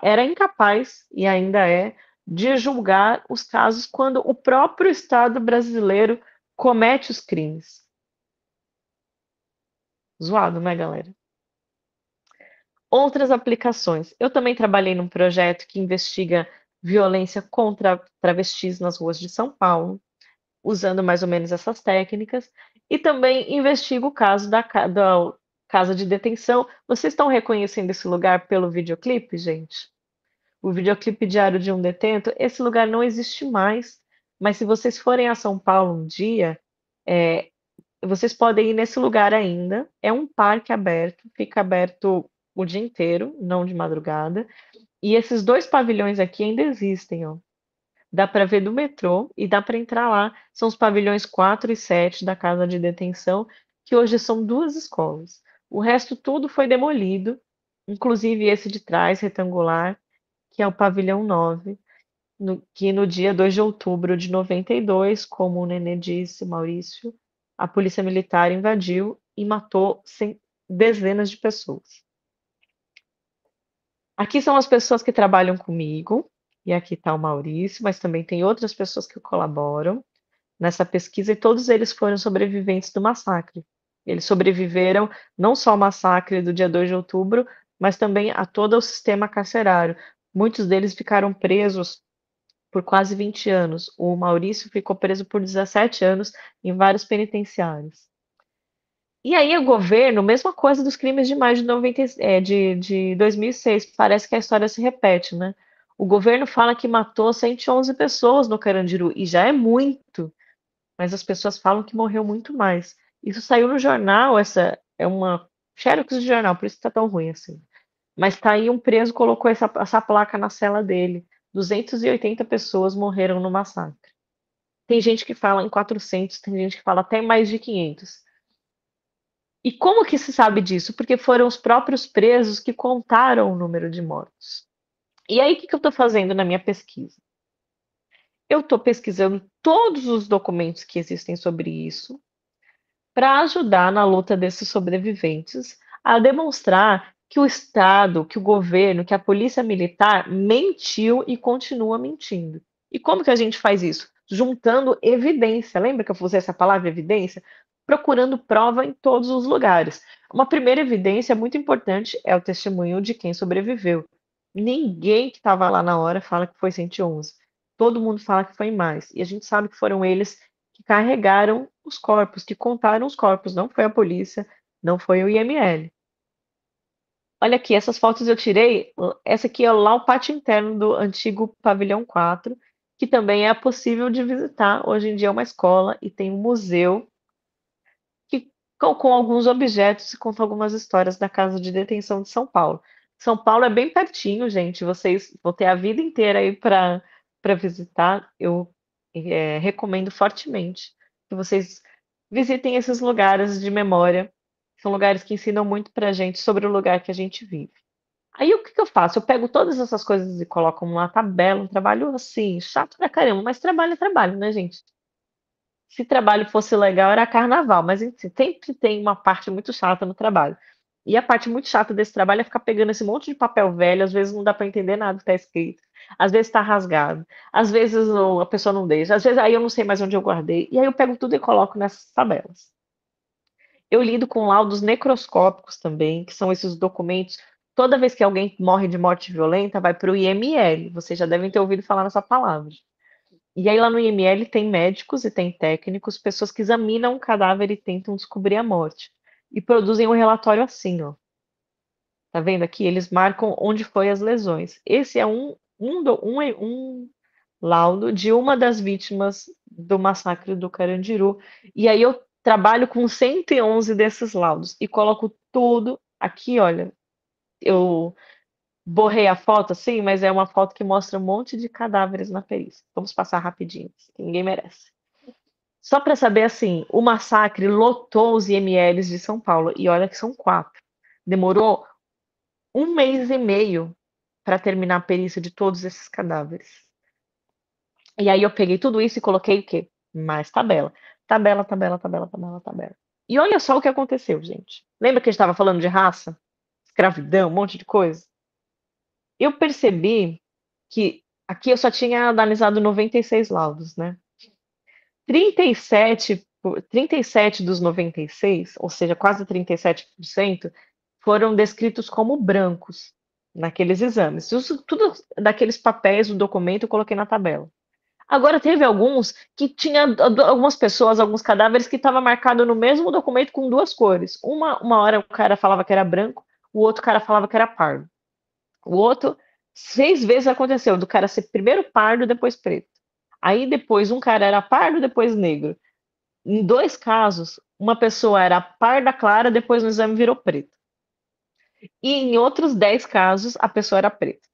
era incapaz, e ainda é, de julgar os casos quando o próprio Estado brasileiro comete os crimes. Zoado, né, galera? Outras aplicações. Eu também trabalhei num projeto que investiga violência contra travestis nas ruas de São Paulo, usando mais ou menos essas técnicas, e também investigo o caso da casa de detenção. Vocês estão reconhecendo esse lugar pelo videoclipe, gente? O videoclipe Diário de um Detento, esse lugar não existe mais, mas se vocês forem a São Paulo um dia, vocês podem ir nesse lugar ainda. É um parque aberto, fica aberto o dia inteiro, não de madrugada. E esses 2 pavilhões aqui ainda existem, ó. Dá para ver do metrô e dá para entrar lá. São os pavilhões 4 e 7 da casa de detenção, que hoje são 2 escolas. O resto tudo foi demolido, inclusive esse de trás, retangular, que é o pavilhão 9, que no dia 2 de outubro de 92, como o Nenê disse, Maurício, a polícia militar invadiu e matou dezenas de pessoas. Aqui são as pessoas que trabalham comigo, e aqui está o Maurício, mas também tem outras pessoas que colaboram nessa pesquisa, e todos eles foram sobreviventes do massacre. Eles sobreviveram não só ao massacre do dia 2 de outubro, mas também a todo o sistema carcerário. Muitos deles ficaram presos por quase 20 anos. O Maurício ficou preso por 17 anos em vários penitenciários. E aí o governo, mesma coisa dos crimes de maio de 2006, parece que a história se repete, né? O governo fala que matou 111 pessoas no Carandiru, e já é muito, mas as pessoas falam que morreu muito mais. Isso saiu no jornal, essa é uma xerox de jornal, por isso que tá tão ruim assim. Mas tá aí um preso, colocou essa placa na cela dele. 280 pessoas morreram no massacre. Tem gente que fala em 400, tem gente que fala até mais de 500. E como que se sabe disso? Porque foram os próprios presos que contaram o número de mortos. E aí, o que eu estou fazendo na minha pesquisa? Eu estou pesquisando todos os documentos que existem sobre isso para ajudar na luta desses sobreviventes a demonstrar que o Estado, que o governo, que a polícia militar mentiu e continua mentindo. E como que a gente faz isso? Juntando evidência. Lembra que eu usei essa palavra evidência? Procurando prova em todos os lugares. Uma primeira evidência muito importante é o testemunho de quem sobreviveu. Ninguém que estava lá na hora fala que foi 111. Todo mundo fala que foi mais. E a gente sabe que foram eles que carregaram os corpos, que contaram os corpos. Não foi a polícia, não foi o IML. Olha aqui, essas fotos eu tirei. Essa aqui é lá o pátio interno do antigo pavilhão 4, que também é possível de visitar. Hoje em dia é uma escola e tem um museu com alguns objetos e conta algumas histórias da casa de detenção de São Paulo. São Paulo é bem pertinho, gente. Vocês vão ter a vida inteira aí para visitar. Eu recomendo fortemente que vocês visitem esses lugares de memória. São lugares que ensinam muito para a gente sobre o lugar que a gente vive. Aí o que que eu faço? Eu pego todas essas coisas e coloco numa tabela, um trabalho assim, chato pra caramba, mas trabalho é trabalho, né, gente? Se trabalho fosse legal, era carnaval, mas sempre tem uma parte muito chata no trabalho. E a parte muito chata desse trabalho é ficar pegando esse monte de papel velho, às vezes não dá para entender nada que está escrito, às vezes está rasgado, às vezes a pessoa não deixa, às vezes aí eu não sei mais onde eu guardei, e aí eu pego tudo e coloco nessas tabelas. Eu lido com laudos necroscópicos também, que são esses documentos. Toda vez que alguém morre de morte violenta, vai para o IML. Vocês já devem ter ouvido falar nessa palavra. E aí lá no IML tem médicos e tem técnicos, pessoas que examinam o cadáver e tentam descobrir a morte. E produzem um relatório assim, ó. Tá vendo aqui? Eles marcam onde foi as lesões. Esse é um laudo de uma das vítimas do massacre do Carandiru. E aí eu trabalho com 111 desses laudos e coloco tudo aqui, olha. Eu borrei a foto assim, mas é uma foto que mostra um monte de cadáveres na perícia. Vamos passar rapidinho, que ninguém merece. Só para saber assim, o massacre lotou os IMLs de São Paulo e olha que são 4. Demorou 1 mês e meio para terminar a perícia de todos esses cadáveres. E aí eu peguei tudo isso e coloquei o quê? Mais tabela. Tabela, tabela, tabela, tabela, tabela. E olha só o que aconteceu, gente. Lembra que a gente estava falando de raça? Escravidão, um monte de coisa? Eu percebi que aqui eu só tinha analisado 96 laudos, né? 37 dos 96, ou seja, quase 37%, foram descritos como brancos naqueles exames. Tudo daqueles papéis do documento eu coloquei na tabela. Agora teve alguns que tinha algumas pessoas, alguns cadáveres que estava marcado no mesmo documento com 2 cores. Uma hora o cara falava que era branco, o outro cara falava que era pardo. O outro, 6 vezes aconteceu, do cara ser primeiro pardo, depois preto. Aí depois um cara era pardo, depois negro. Em 2 casos, uma pessoa era parda clara, depois no exame virou preto. E em outros 10 casos, a pessoa era preta.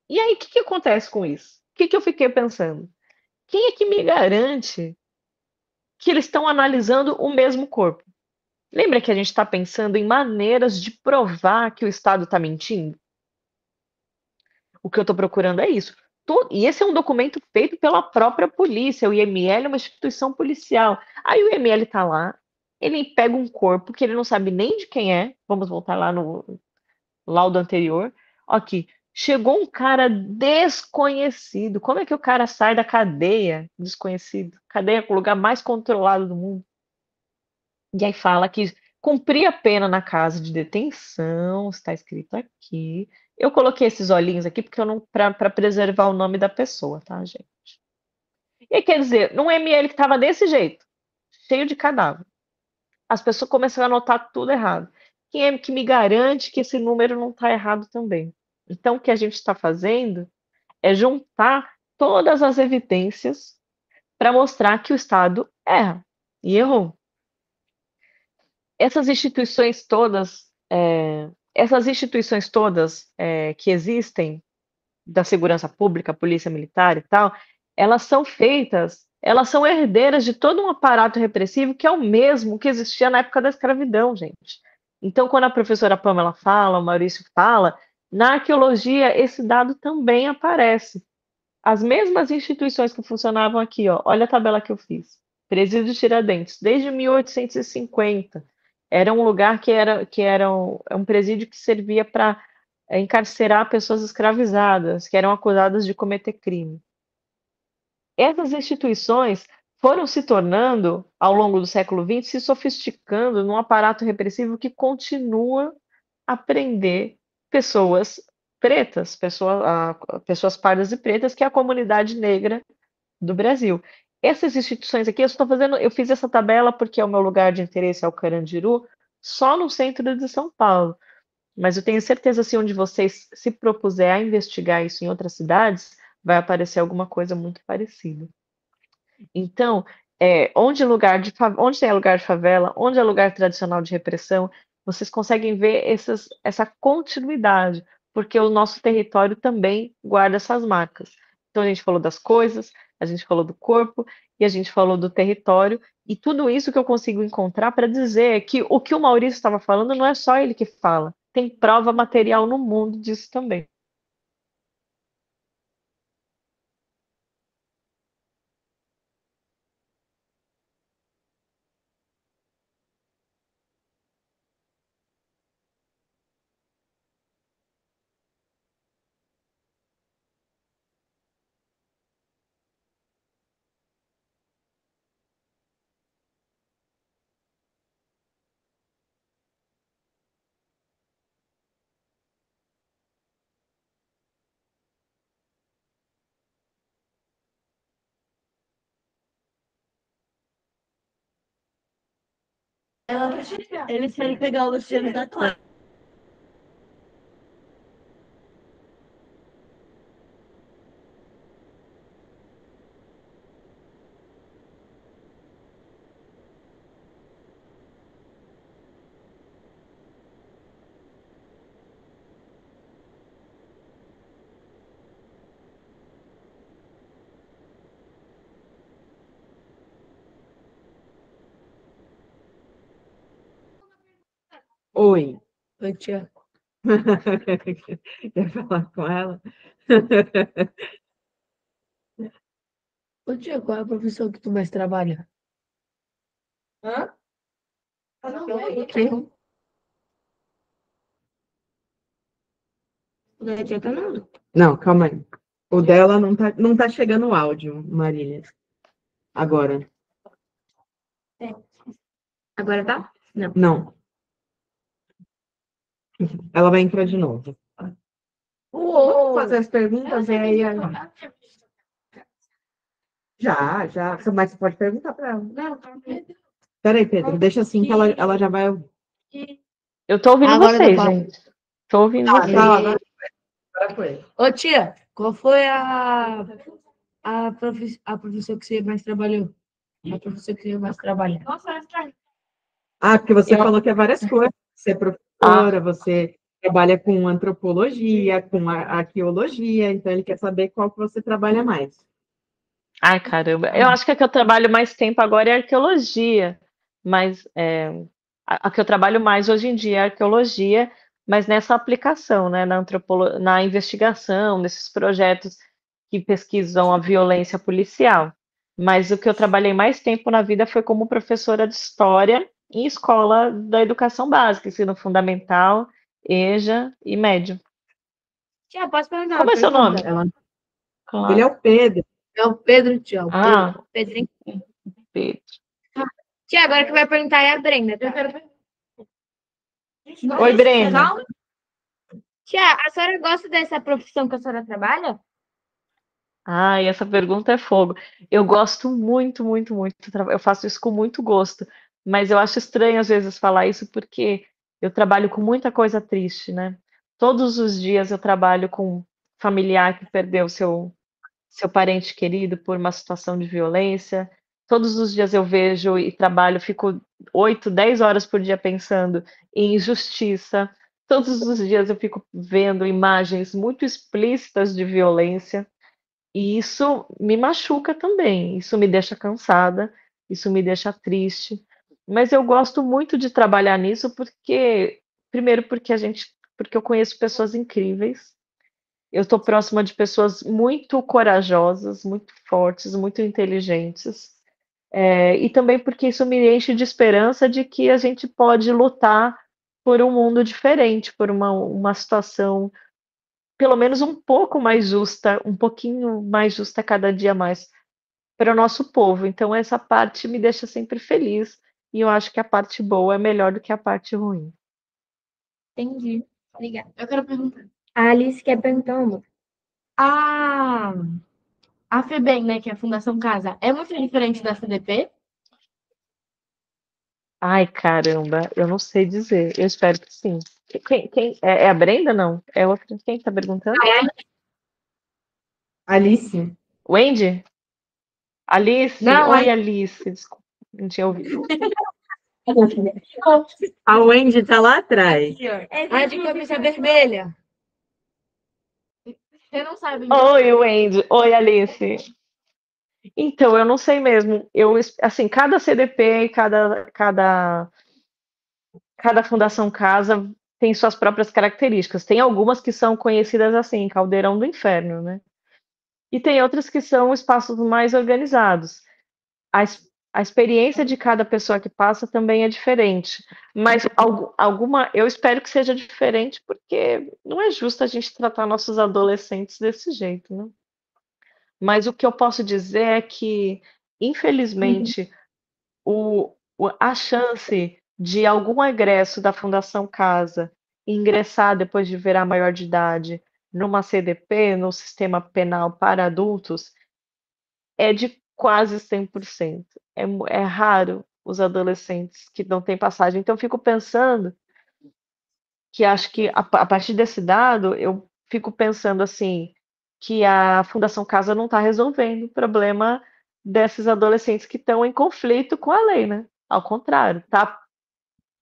E aí, o que acontece com isso? O que eu fiquei pensando? Quem é que me garante que eles estão analisando o mesmo corpo? Lembra que a gente está pensando em maneiras de provar que o Estado está mentindo? O que eu estou procurando é isso. E esse é um documento feito pela própria polícia. O IML é uma instituição policial. Aí o IML está lá, ele pega um corpo que ele não sabe nem de quem é. Vamos voltar lá no laudo anterior. Aqui, chegou um cara desconhecido. Como é que o cara sai da cadeia desconhecido? Cadeia é o lugar mais controlado do mundo. E aí fala que cumprir a pena na casa de detenção, está escrito aqui. Eu coloquei esses olhinhos aqui porque eu não para preservar o nome da pessoa, tá, gente? E aí, quer dizer, num ML que estava desse jeito, cheio de cadáver, as pessoas começaram a anotar tudo errado. Quem é que me garante que esse número não está errado também? Então, o que a gente está fazendo é juntar todas as evidências para mostrar que o Estado erra e errou. Essas instituições todas, que existem, da segurança pública, polícia militar e tal, elas são herdeiras de todo um aparato repressivo que é o mesmo que existia na época da escravidão, gente. Então, quando a professora Pamela fala, o Maurício fala, na arqueologia esse dado também aparece. As mesmas instituições que funcionavam aqui, ó, olha a tabela que eu fiz. Presídio Tiradentes, desde 1850. Era um lugar que era um presídio que servia para encarcerar pessoas escravizadas, que eram acusadas de cometer crime. Essas instituições foram se tornando, ao longo do século XX, se sofisticando num aparato repressivo que continua a prender pessoas pretas, pessoas pardas e pretas, que é a comunidade negra do Brasil. Essas instituições aqui, eu fiz essa tabela porque é o meu lugar de interesse é o Carandiru, só no centro de São Paulo. Mas eu tenho certeza, se onde vocês se propuser a investigar isso em outras cidades, vai aparecer alguma coisa muito parecida. Então, onde tem lugar de favela, onde é lugar tradicional de repressão, vocês conseguem ver essa continuidade. porque o nosso território também guarda essas marcas. Então a gente falou das coisas, a gente falou do corpo e a gente falou do território, e tudo isso que eu consigo encontrar para dizer que o que o Maurício estava falando não é só ele que fala, tem prova material no mundo disso também.
Eles querem pegar o Luciano da classe.
Oi.
Oi, tia.
Quer falar com ela?
Ô, tia, qual é a profissão que tu mais trabalha?
Hã?
O quê? O da tia tá não.
Não, calma aí. O dela não tá chegando o áudio, Marília. Agora.
Agora tá? Não.
Não. Ela vai entrar de novo. Vamos fazer as perguntas e aí. Já. Mas você pode perguntar para ela.
Não, tá.
Peraí, Pedro, deixa assim que ela já vai ouvir.
Eu tô ouvindo
Agora
vocês,
tá bom.
gente. Tô ouvindo
Tá,
vocês.
agora foi.
Ô, tia, qual foi a profissão que você mais trabalhou? A profissão que você mais trabalha?
Ah, porque você
Eu-
falou que é várias coisas. Você é professora, você trabalha com antropologia, com arqueologia, então ele quer saber qual que você trabalha mais.
Ai, caramba. Eu acho que a que eu trabalho mais tempo agora é arqueologia, mas a que eu trabalho mais hoje em dia é arqueologia, mas nessa aplicação, né, na investigação, nesses projetos que pesquisam a violência policial. Mas o que eu trabalhei mais tempo na vida foi como professora de história em escola da educação básica, ensino fundamental, EJA e médio.
Tia, posso perguntar
Como
uma
é seu nome?
pergunta?
Ele é
Claro.
o Pedro.
É o Pedro, tia. O
Ah,
Pedrinho.
Pedro.
Tia, agora que vai perguntar é a Brenda, tá?
Oi, Brenda.
Tia, a senhora gosta dessa profissão que a senhora trabalha?
Ai, essa pergunta é fogo. Eu gosto muito, muito, muito. Eu faço isso com muito gosto, mas eu acho estranho às vezes falar isso porque eu trabalho com muita coisa triste, né? Todos os dias eu trabalho com um familiar que perdeu seu parente querido por uma situação de violência. Todos os dias eu vejo e trabalho, fico 8, 10 horas por dia pensando em injustiça. Todos os dias eu fico vendo imagens muito explícitas de violência. E isso me machuca também, isso me deixa cansada, isso me deixa triste. Mas eu gosto muito de trabalhar nisso porque, primeiro, porque eu conheço pessoas incríveis. Eu estou próxima de pessoas muito corajosas, muito fortes, muito inteligentes. E também porque isso me enche de esperança de que a gente pode lutar por um mundo diferente, por uma situação pelo menos um pouco mais justa, um pouquinho mais justa cada dia mais para o nosso povo. Então, essa parte me deixa sempre feliz e eu acho que a parte boa é melhor do que a parte ruim.
Entendi. Obrigada. Eu quero perguntar. A Alice quer perguntar uma. A, a FEBEM, né, que é a Fundação Casa, é muito diferente da FDP?
Ai, caramba, eu não sei dizer. Eu espero que sim. É a Brenda, não? É outra. Quem está perguntando?
Alice.
Wendy? Alice?
Não,
Oi, Alice. Desculpa, não tinha ouvido.
A Wendy tá lá atrás.
A de camisa vermelha. Você não sabe.
Oi, Wendy. Oi, Alice. Então, eu não sei mesmo. Assim, cada CDP e cada Fundação Casa tem suas próprias características. Tem algumas que são conhecidas assim, Caldeirão do Inferno, né? E tem outras que são espaços mais organizados. A experiência de cada pessoa que passa também é diferente. Mas alguma, eu espero que seja diferente, porque não é justo a gente tratar nossos adolescentes desse jeito, né? Mas o que eu posso dizer é que, infelizmente, a chance de algum egresso da Fundação Casa ingressar depois de virar maior de idade numa CDP, no sistema penal para adultos, é de quase 100%. É raro os adolescentes que não têm passagem. Então, eu fico pensando que acho que a partir desse dado, eu fico pensando assim, que a Fundação Casa não está resolvendo o problema desses adolescentes que estão em conflito com a lei, né? Ao contrário, está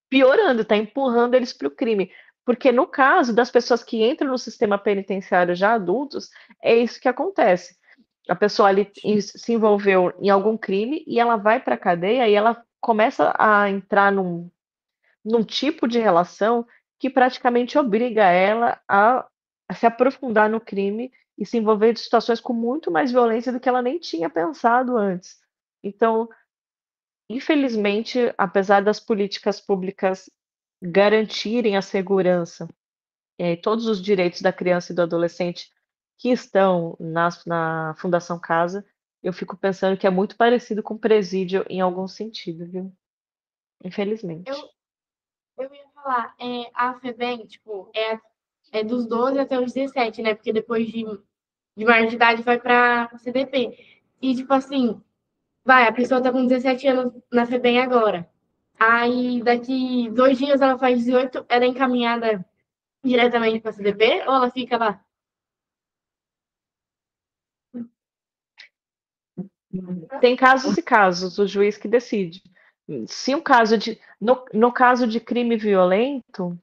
piorando, está empurrando eles para o crime. Porque no caso das pessoas que entram no sistema penitenciário já adultos, é isso que acontece. A pessoa ali se envolveu em algum crime e ela vai para a cadeia e ela começa a entrar num tipo de relação que praticamente obriga ela a se aprofundar no crime e se envolver em situações com muito mais violência do que ela nem tinha pensado antes. Então, infelizmente, apesar das políticas públicas garantirem a segurança e todos os direitos da criança e do adolescente que estão na Fundação Casa, eu fico pensando que é muito parecido com presídio em algum sentido, viu? Infelizmente.
Eu ia falar, a FEBEM, tipo, é dos 12 até os 17, né? Porque depois de maior de idade vai pra CDP. E, tipo assim, a pessoa tá com 17 anos na FEBEM agora. Aí, daqui 2 dias ela faz 18, ela é encaminhada diretamente pra CDP ou ela fica lá?
Tem casos e casos, o juiz que decide. Se um caso no caso de crime violento,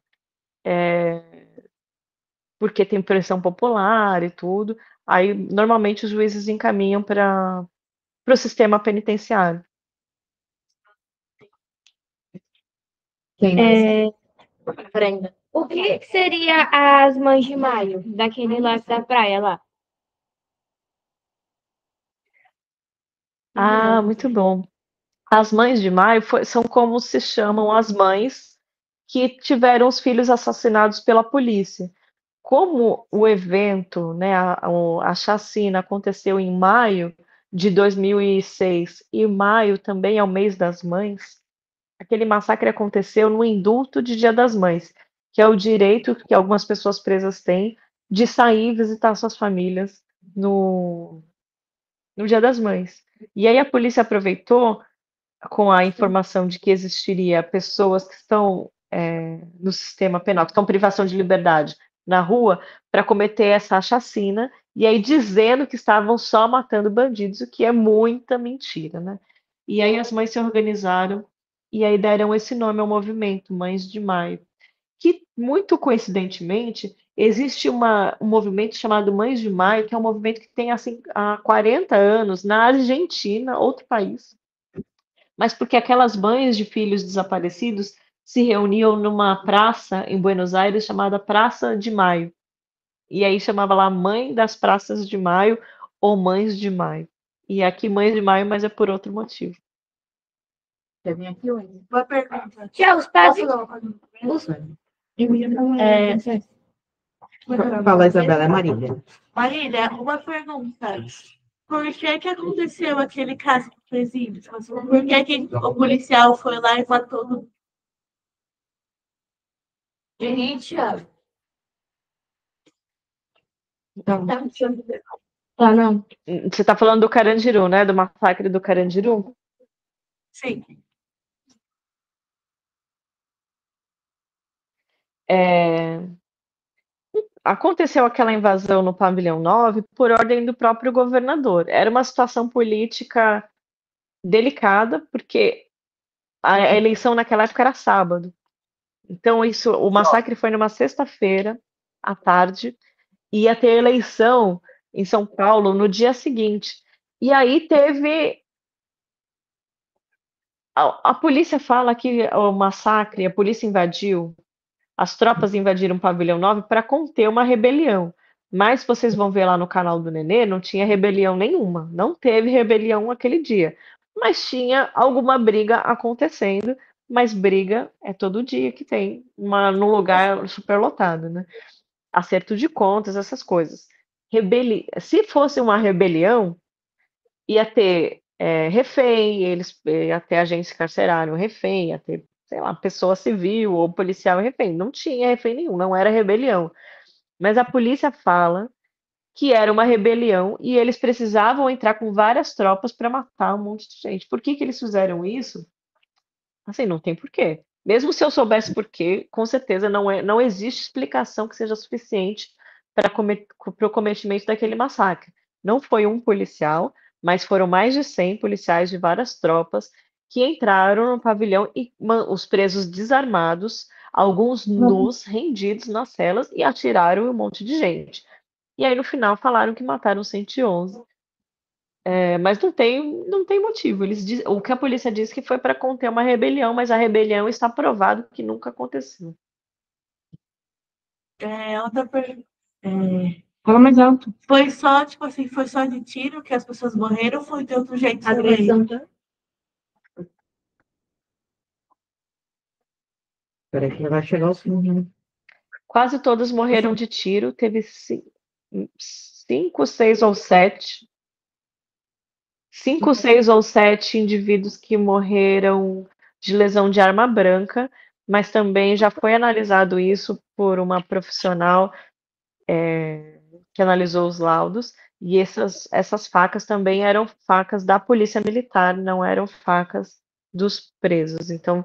porque tem pressão popular e tudo, aí normalmente os juízes encaminham para o sistema penitenciário.
Brenda.
O que seria as Mães de Maio, daquele lá da praia lá?
Ah, muito bom. As Mães de Maio são como se chamam as mães que tiveram os filhos assassinados pela polícia. Como o evento, né, a chacina aconteceu em maio de 2006 e maio também é o mês das mães, aquele massacre aconteceu no indulto de Dia das Mães, que é o direito que algumas pessoas presas têm de sair e visitar suas famílias no Dia das Mães. E aí a polícia aproveitou com a informação de que existiria pessoas que estão no sistema penal, que estão em privação de liberdade na rua, para cometer essa chacina, e aí dizendo que estavam só matando bandidos, o que é muita mentira, né? E aí as mães se organizaram e aí deram esse nome ao movimento, Mães de Maio, que muito coincidentemente existe um movimento chamado Mães de Maio, que é um movimento que tem assim há 40 anos na Argentina, outro país, mas porque aquelas mães de filhos desaparecidos se reuniam numa praça em Buenos Aires chamada Praça de Maio. E aí chamava lá Mãe das Praças de Maio ou Mães de Maio. E aqui Mães de Maio, mas é por outro motivo.
Quer vir aqui hoje? Uma pergunta.
Já os padres.
Fala, Isabela, é Marília.
Marília, uma pergunta. Por que aconteceu aquele caso do presídio? Por que o policial foi lá e matou?
Gente,
Não.
Você está falando do Carandiru, né? Do massacre do Carandiru?
Sim.
Aconteceu aquela invasão no Pavilhão 9 por ordem do próprio governador. Era uma situação política delicada, porque a eleição naquela época era sábado. Então, o massacre foi numa sexta-feira, à tarde, ia ter eleição em São Paulo no dia seguinte. E aí teve. A polícia fala que o massacre, a polícia invadiu, as tropas invadiram o pavilhão 9 para conter uma rebelião. Mas vocês vão ver lá no canal do Nenê, não tinha rebelião nenhuma. Não teve rebelião aquele dia. Mas tinha alguma briga acontecendo. Mas briga é todo dia que tem, num lugar superlotado, né? Acerto de contas, essas coisas. Se fosse uma rebelião, ia ter refém, ia ter agente carcerário refém, ia ter, sei lá, pessoa civil ou policial refém. Não tinha refém nenhum, não era rebelião. Mas a polícia fala que era uma rebelião e eles precisavam entrar com várias tropas para matar um monte de gente. Por que que eles fizeram isso? Assim, não tem porquê. Mesmo se eu soubesse porquê, com certeza não existe explicação que seja suficiente para o cometimento daquele massacre. Não foi um policial, mas foram mais de 100 policiais de várias tropas que entraram no pavilhão e os presos desarmados, alguns nus, rendidos nas celas e atiraram em um monte de gente. E aí no final falaram que mataram 111. Mas não tem motivo. O que a polícia diz que foi para conter uma rebelião, mas a rebelião está provado que nunca aconteceu.
Outra pergunta. Fala mais alto. Foi só, tipo assim, foi só de tiro que as pessoas morreram ou foi de outro jeito também?
Agressão. Peraí que vai chegar o fim.
Quase todos morreram de tiro. Teve 5, 6 ou 7. 5, 6 ou 7 indivíduos que morreram de lesão de arma branca, mas também já foi analisado isso por uma profissional que analisou os laudos, e essas facas também eram facas da polícia militar, não eram facas dos presos. Então,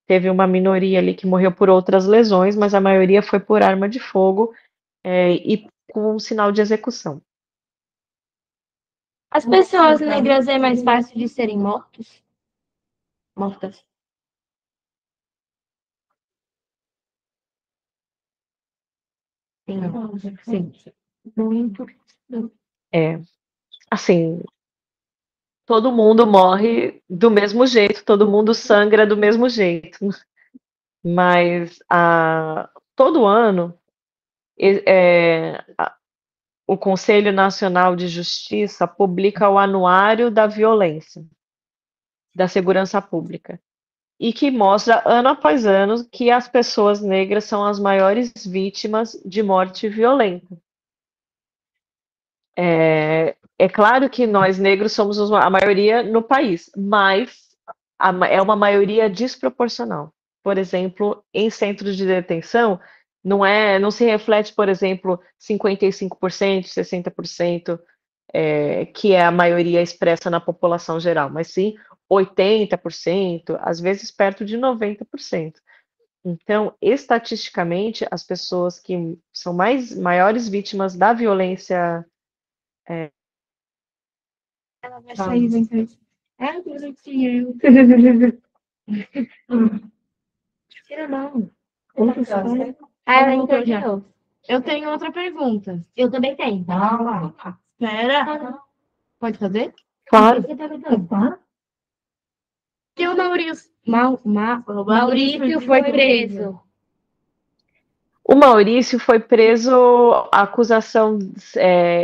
teve uma minoria ali que morreu por outras lesões, mas a maioria foi por arma de fogo e com sinal de execução.
As pessoas negras é mais fácil de serem mortas?
Sim.
Assim, todo mundo morre do mesmo jeito, todo mundo sangra do mesmo jeito. Mas todo ano o Conselho Nacional de Justiça publica o Anuário da Violência, da Segurança Pública, e que mostra ano após ano que as pessoas negras são as maiores vítimas de morte violenta. É claro que nós negros somos a maioria no país, mas é uma maioria desproporcional. Por exemplo, em centros de detenção, não se reflete, por exemplo, 55%, 60%, que é a maioria expressa na população geral, mas sim 80%, às vezes perto de 90%. Então, estatisticamente, as pessoas que são maiores vítimas da violência
Ela vai sair, vai sair. Agora que eu. Tira não. Ela entrou de novo.
Eu tenho outra pergunta.
Eu também tenho.
Espera. Pode fazer?
Claro.
Que o Maurício
Maurício foi preso.
O Maurício foi preso, a acusação,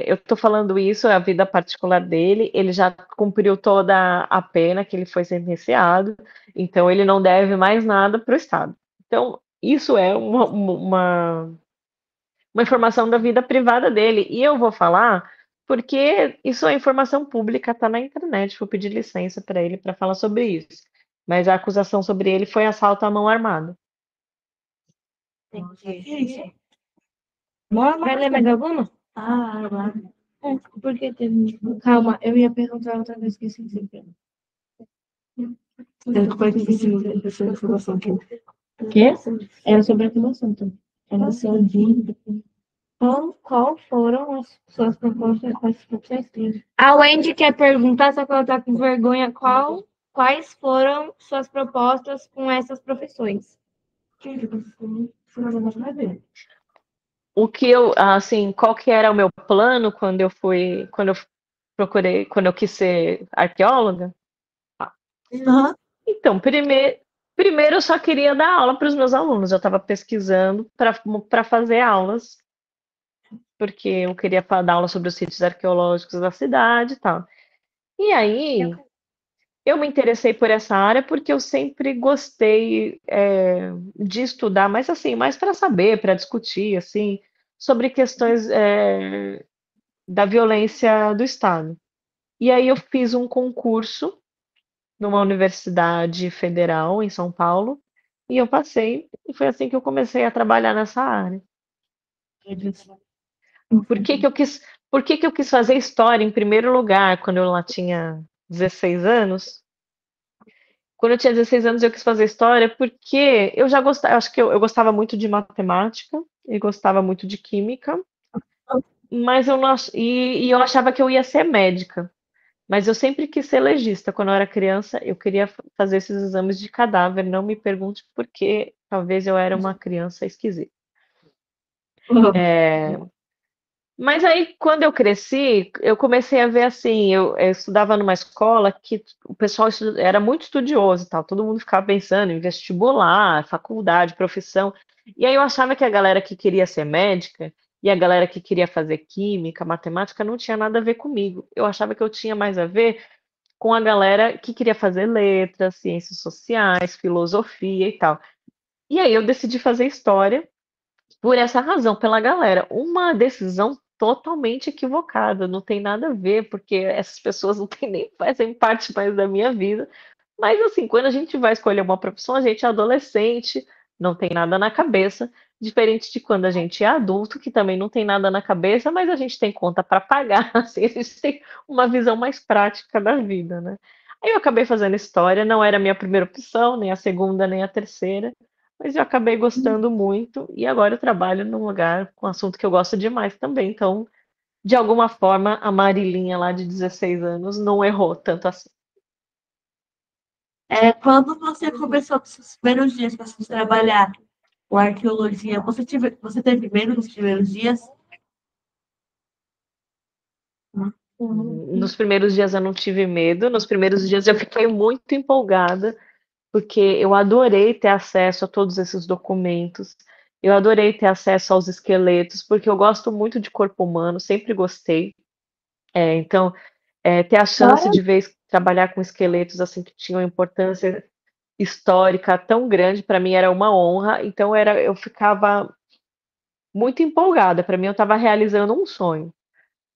eu estou falando isso, é a vida particular dele, ele já cumpriu toda a pena que ele foi sentenciado, então ele não deve mais nada para o Estado. Então, isso é uma informação da vida privada dele, e eu vou falar porque isso é informação pública, está na internet, vou pedir licença para ele para falar sobre isso. Mas a acusação sobre ele foi assalto à mão armada.
Vai ler mais alguma?
lá.
Porque teve.
Calma, eu ia perguntar outra vez, esqueci de dizer. O quê? Era sobre a acusação, então. Era sobre qual foram as suas propostas com as profissões?
A Wendy quer perguntar, só que ela tá com vergonha, quais foram suas propostas com essas profissões?
o que eu, assim, qual que era o meu plano quando eu procurei, quando eu quis ser arqueóloga?
Aham.
Então, primeiro eu só queria dar aula para os meus alunos. Eu estava pesquisando para fazer aulas, porque eu queria dar aula sobre os sítios arqueológicos da cidade e tal. E aí, eu me interessei por essa área porque eu sempre gostei de estudar, mas assim, mais para saber, para discutir, assim, sobre questões da violência do Estado. E aí eu fiz um concurso numa universidade federal em São Paulo e eu passei, e foi assim que eu comecei a trabalhar nessa área. Por que que eu quis, por que que eu quis fazer história em primeiro lugar quando eu lá tinha 16 anos? Quando eu tinha 16 anos, eu quis fazer história porque eu já gostava, acho que eu gostava muito de matemática e gostava muito de química, mas eu não, e eu achava que eu ia ser médica. Mas eu sempre quis ser legista. Quando eu era criança, eu queria fazer esses exames de cadáver. Não me pergunte por quê. Talvez eu era uma criança esquisita. Mas aí, quando eu cresci, eu comecei a ver assim, eu estudava numa escola que o pessoal era muito estudioso e tal, todo mundo ficava pensando em vestibular, faculdade, profissão. E aí eu achava que a galera que queria ser médica e a galera que queria fazer química, matemática, não tinha nada a ver comigo. Eu achava que eu tinha mais a ver com a galera que queria fazer letras, ciências sociais, filosofia e tal. E aí eu decidi fazer história por essa razão, pela galera. Uma decisão totalmente equivocada, não tem nada a ver, porque essas pessoas não têm nem fazem parte mais da minha vida. Mas assim, quando a gente vai escolher uma profissão, a gente é adolescente, não tem nada na cabeça, diferente de quando a gente é adulto, que também não tem nada na cabeça, mas a gente tem conta para pagar, assim, a gente tem uma visão mais prática da vida, né? Aí eu acabei fazendo história, não era a minha primeira opção, nem a segunda, nem a terceira. Mas eu acabei gostando muito e agora eu trabalho num lugar com um assunto que eu gosto demais também. Então, de alguma forma, a Marilinha lá de 16 anos não errou tanto assim.
Quando você começou com seus primeiros dias para trabalhar com arqueologia, você teve medo nos primeiros dias?
Nos primeiros dias eu não tive medo, nos primeiros dias eu fiquei muito empolgada, porque eu adorei ter acesso a todos esses documentos, eu adorei ter acesso aos esqueletos, porque eu gosto muito de corpo humano, sempre gostei. Então, ter a chance de ver trabalhar com esqueletos assim que tinham importância histórica tão grande para mim era uma honra. Então eu ficava muito empolgada. Para mim eu estava realizando um sonho.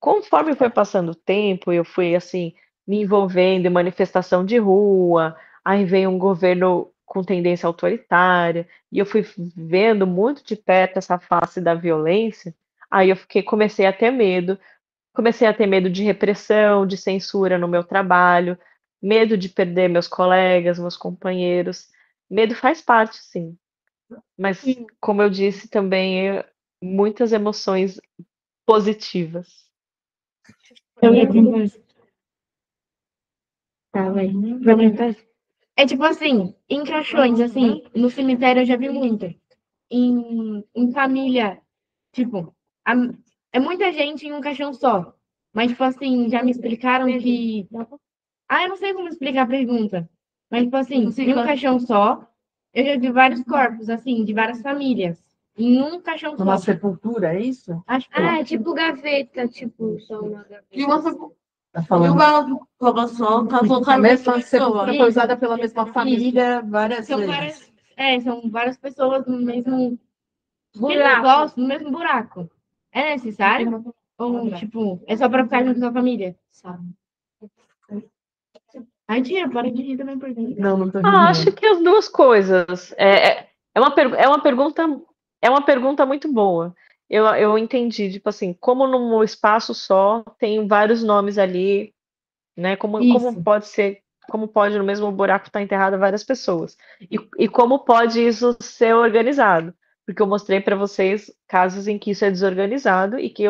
Conforme foi passando o tempo, eu fui assim me envolvendo em manifestação de rua. Aí veio um governo com tendência autoritária e eu fui vendo muito de perto essa face da violência. Aí comecei a ter medo. Comecei a ter medo de repressão, de censura no meu trabalho, medo de perder meus colegas, meus companheiros. Medo faz parte, sim. Mas, como eu disse, também muitas emoções positivas.
Eu ia perguntar. Tá, vai. Perguntar. É tipo assim, em caixões, assim, no cemitério eu já vi muito. Em família, tipo, a- é muita gente em um caixão só. Mas, tipo assim, já me explicaram que. Ah, eu não sei como explicar a pergunta. Mas, tipo assim, em um caixão só, eu já vi vários corpos, assim, de várias famílias. Em um caixão
Numa
só.
sepultura, é isso?
Acho que
Ah, é tipo gaveta, tipo, só uma gaveta.
E uma,
Tá
e
falando.
uma população tá
A
colocando
mesma
pessoa.
sepultura foi usada pela mesma família várias
São
vezes.
são várias pessoas no mesmo
Buraco.
negócio, no mesmo buraco. É necessário? Ou, tipo, é só pra ficar junto com a família? Ai, tia, para de rir também, por mim.
Não tô
Acho
rindo.
que as duas coisas. É uma pergunta muito boa. Eu entendi, tipo assim, como num espaço só tem vários nomes ali, né? Como
Isso.
pode ser, como pode no mesmo buraco estar enterrado várias pessoas? E como pode isso ser organizado? Porque eu mostrei para vocês casos em que isso é desorganizado e que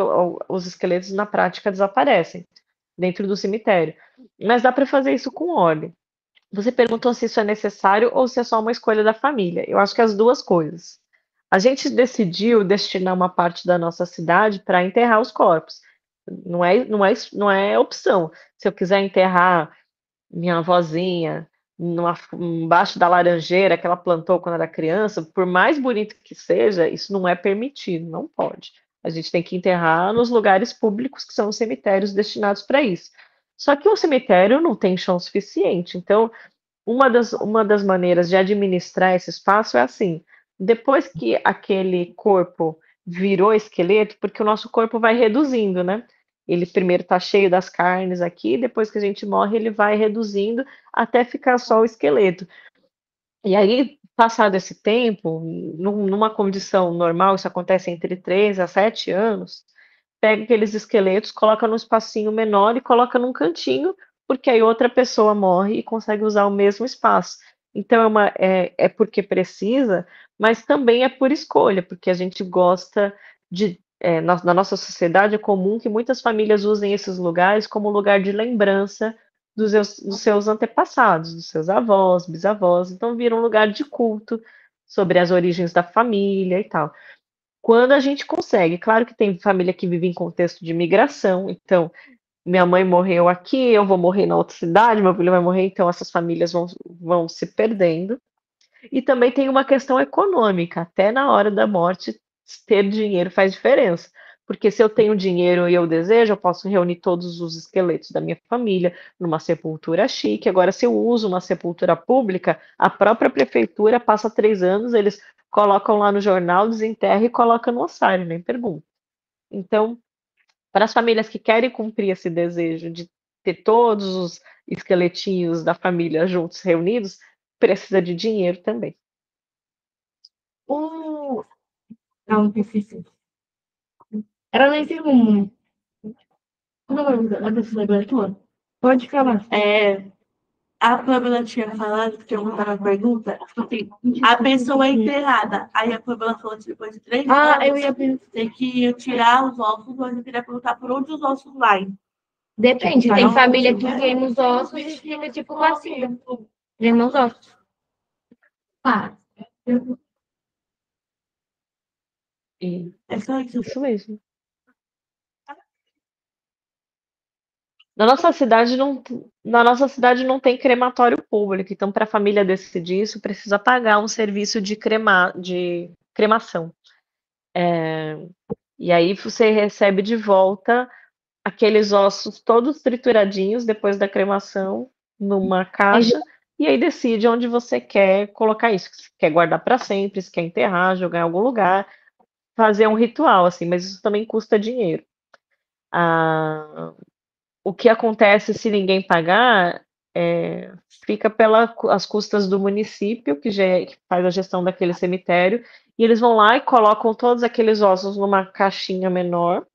os esqueletos na prática desaparecem dentro do cemitério. Mas dá para fazer isso com ordem. Você perguntou se isso é necessário ou se é só uma escolha da família. Eu acho que as duas coisas. A gente decidiu destinar uma parte da nossa cidade para enterrar os corpos. Não é opção. Se eu quiser enterrar minha avózinha embaixo da laranjeira que ela plantou quando era criança, por mais bonito que seja, isso não é permitido, não pode. A gente tem que enterrar nos lugares públicos, que são os cemitérios destinados para isso. Só que o cemitério não tem chão suficiente, então uma das maneiras de administrar esse espaço é assim: depois que aquele corpo virou esqueleto, porque o nosso corpo vai reduzindo, né? Ele primeiro está cheio das carnes aqui, depois que a gente morre, ele vai reduzindo até ficar só o esqueleto. E aí, passado esse tempo, numa condição normal, isso acontece entre 3 a 7 anos, pega aqueles esqueletos, coloca num espacinho menor e coloca num cantinho, porque aí outra pessoa morre e consegue usar o mesmo espaço. Então, é porque precisa, mas também é por escolha, porque a gente gosta na nossa sociedade é comum que muitas famílias usem esses lugares como lugar de lembrança dos seus antepassados, dos seus avós, bisavós, então vira um lugar de culto sobre as origens da família e tal. Quando a gente consegue, claro que tem família que vive em contexto de migração, então minha mãe morreu aqui, eu vou morrer na outra cidade, meu filho vai morrer, então essas famílias vão se perdendo. E também tem uma questão econômica, até na hora da morte, ter dinheiro faz diferença. Porque se eu tenho dinheiro e eu desejo, eu posso reunir todos os esqueletos da minha família numa sepultura chique. Agora, se eu uso uma sepultura pública, a própria prefeitura passa 3 anos, eles colocam lá no jornal, desenterra e coloca no ossário, nem pergunta. Então, para as famílias que querem cumprir esse desejo de ter todos os esqueletinhos da família juntos, reunidos, precisa de dinheiro também.
Não, difícil. Era nesse rumo. Como é o nome da pessoa agora? Pode falar.
A Pamela tinha falado, que tinha mandado uma pergunta, assim, a pessoa é enterrada. Aí a Pamela falou que depois de 3 anos,
eu ia pensar.
tem que tirar os ossos, mas eu queria perguntar por onde os ossos vai.
Depende, tem família que queima os ossos e fica tipo vacina. Queima os ossos.
É só isso.
Isso mesmo. Na nossa cidade não tem crematório público, então para a família decidir isso, precisa pagar um serviço de cremação. E aí você recebe de volta aqueles ossos todos trituradinhos depois da cremação numa caixa, e aí decide onde você quer colocar isso, se quer guardar para sempre, se quer enterrar, jogar em algum lugar, fazer um ritual, assim, mas isso também custa dinheiro. O que acontece se ninguém pagar fica pelas custas do município, que faz a gestão daquele cemitério, e eles vão lá e colocam todos aqueles ossos numa caixinha menor,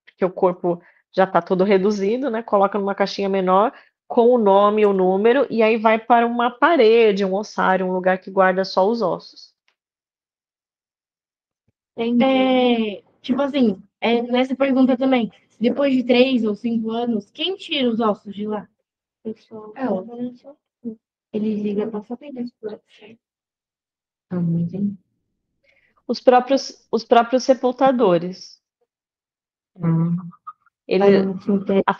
porque o corpo já está todo reduzido, né? Coloca numa caixinha menor com o nome e o número, e aí vai para uma parede, um ossário, um lugar que guarda só os ossos.
Tipo assim, nessa pergunta também, depois de 3 ou 5 anos, quem tira os ossos de lá? Eles ligam para a família.
Os próprios sepultadores. A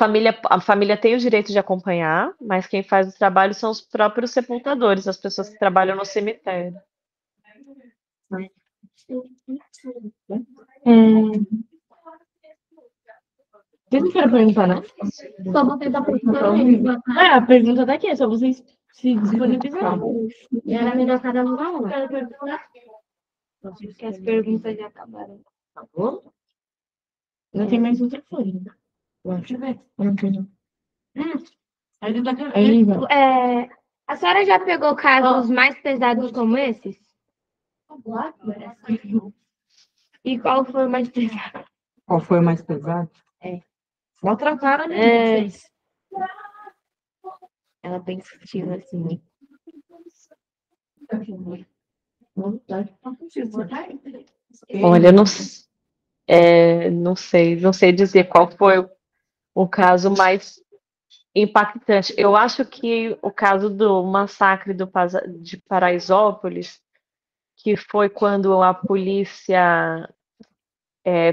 família tem o direito de acompanhar, mas quem faz o trabalho são os próprios sepultadores, as pessoas que trabalham no cemitério.
Vocês não querem perguntar, não?
Só vou tentar perguntar.
A pergunta daqui é só vocês se disponibilizarem.
Era melhor cada um dar uma.
Porque as perguntas já acabaram. Acabou? Não tem mais um telefone. Deixa eu ver.
A senhora já pegou casos mais pesados como esses? E qual foi o mais pesado?
Qual foi o mais pesado?
Maltrataram, né? Vocês.
Ela bem sensitiva, assim.
Olha, não sei dizer qual foi o caso mais impactante. Eu acho que o caso do massacre de Paraisópolis que foi quando a polícia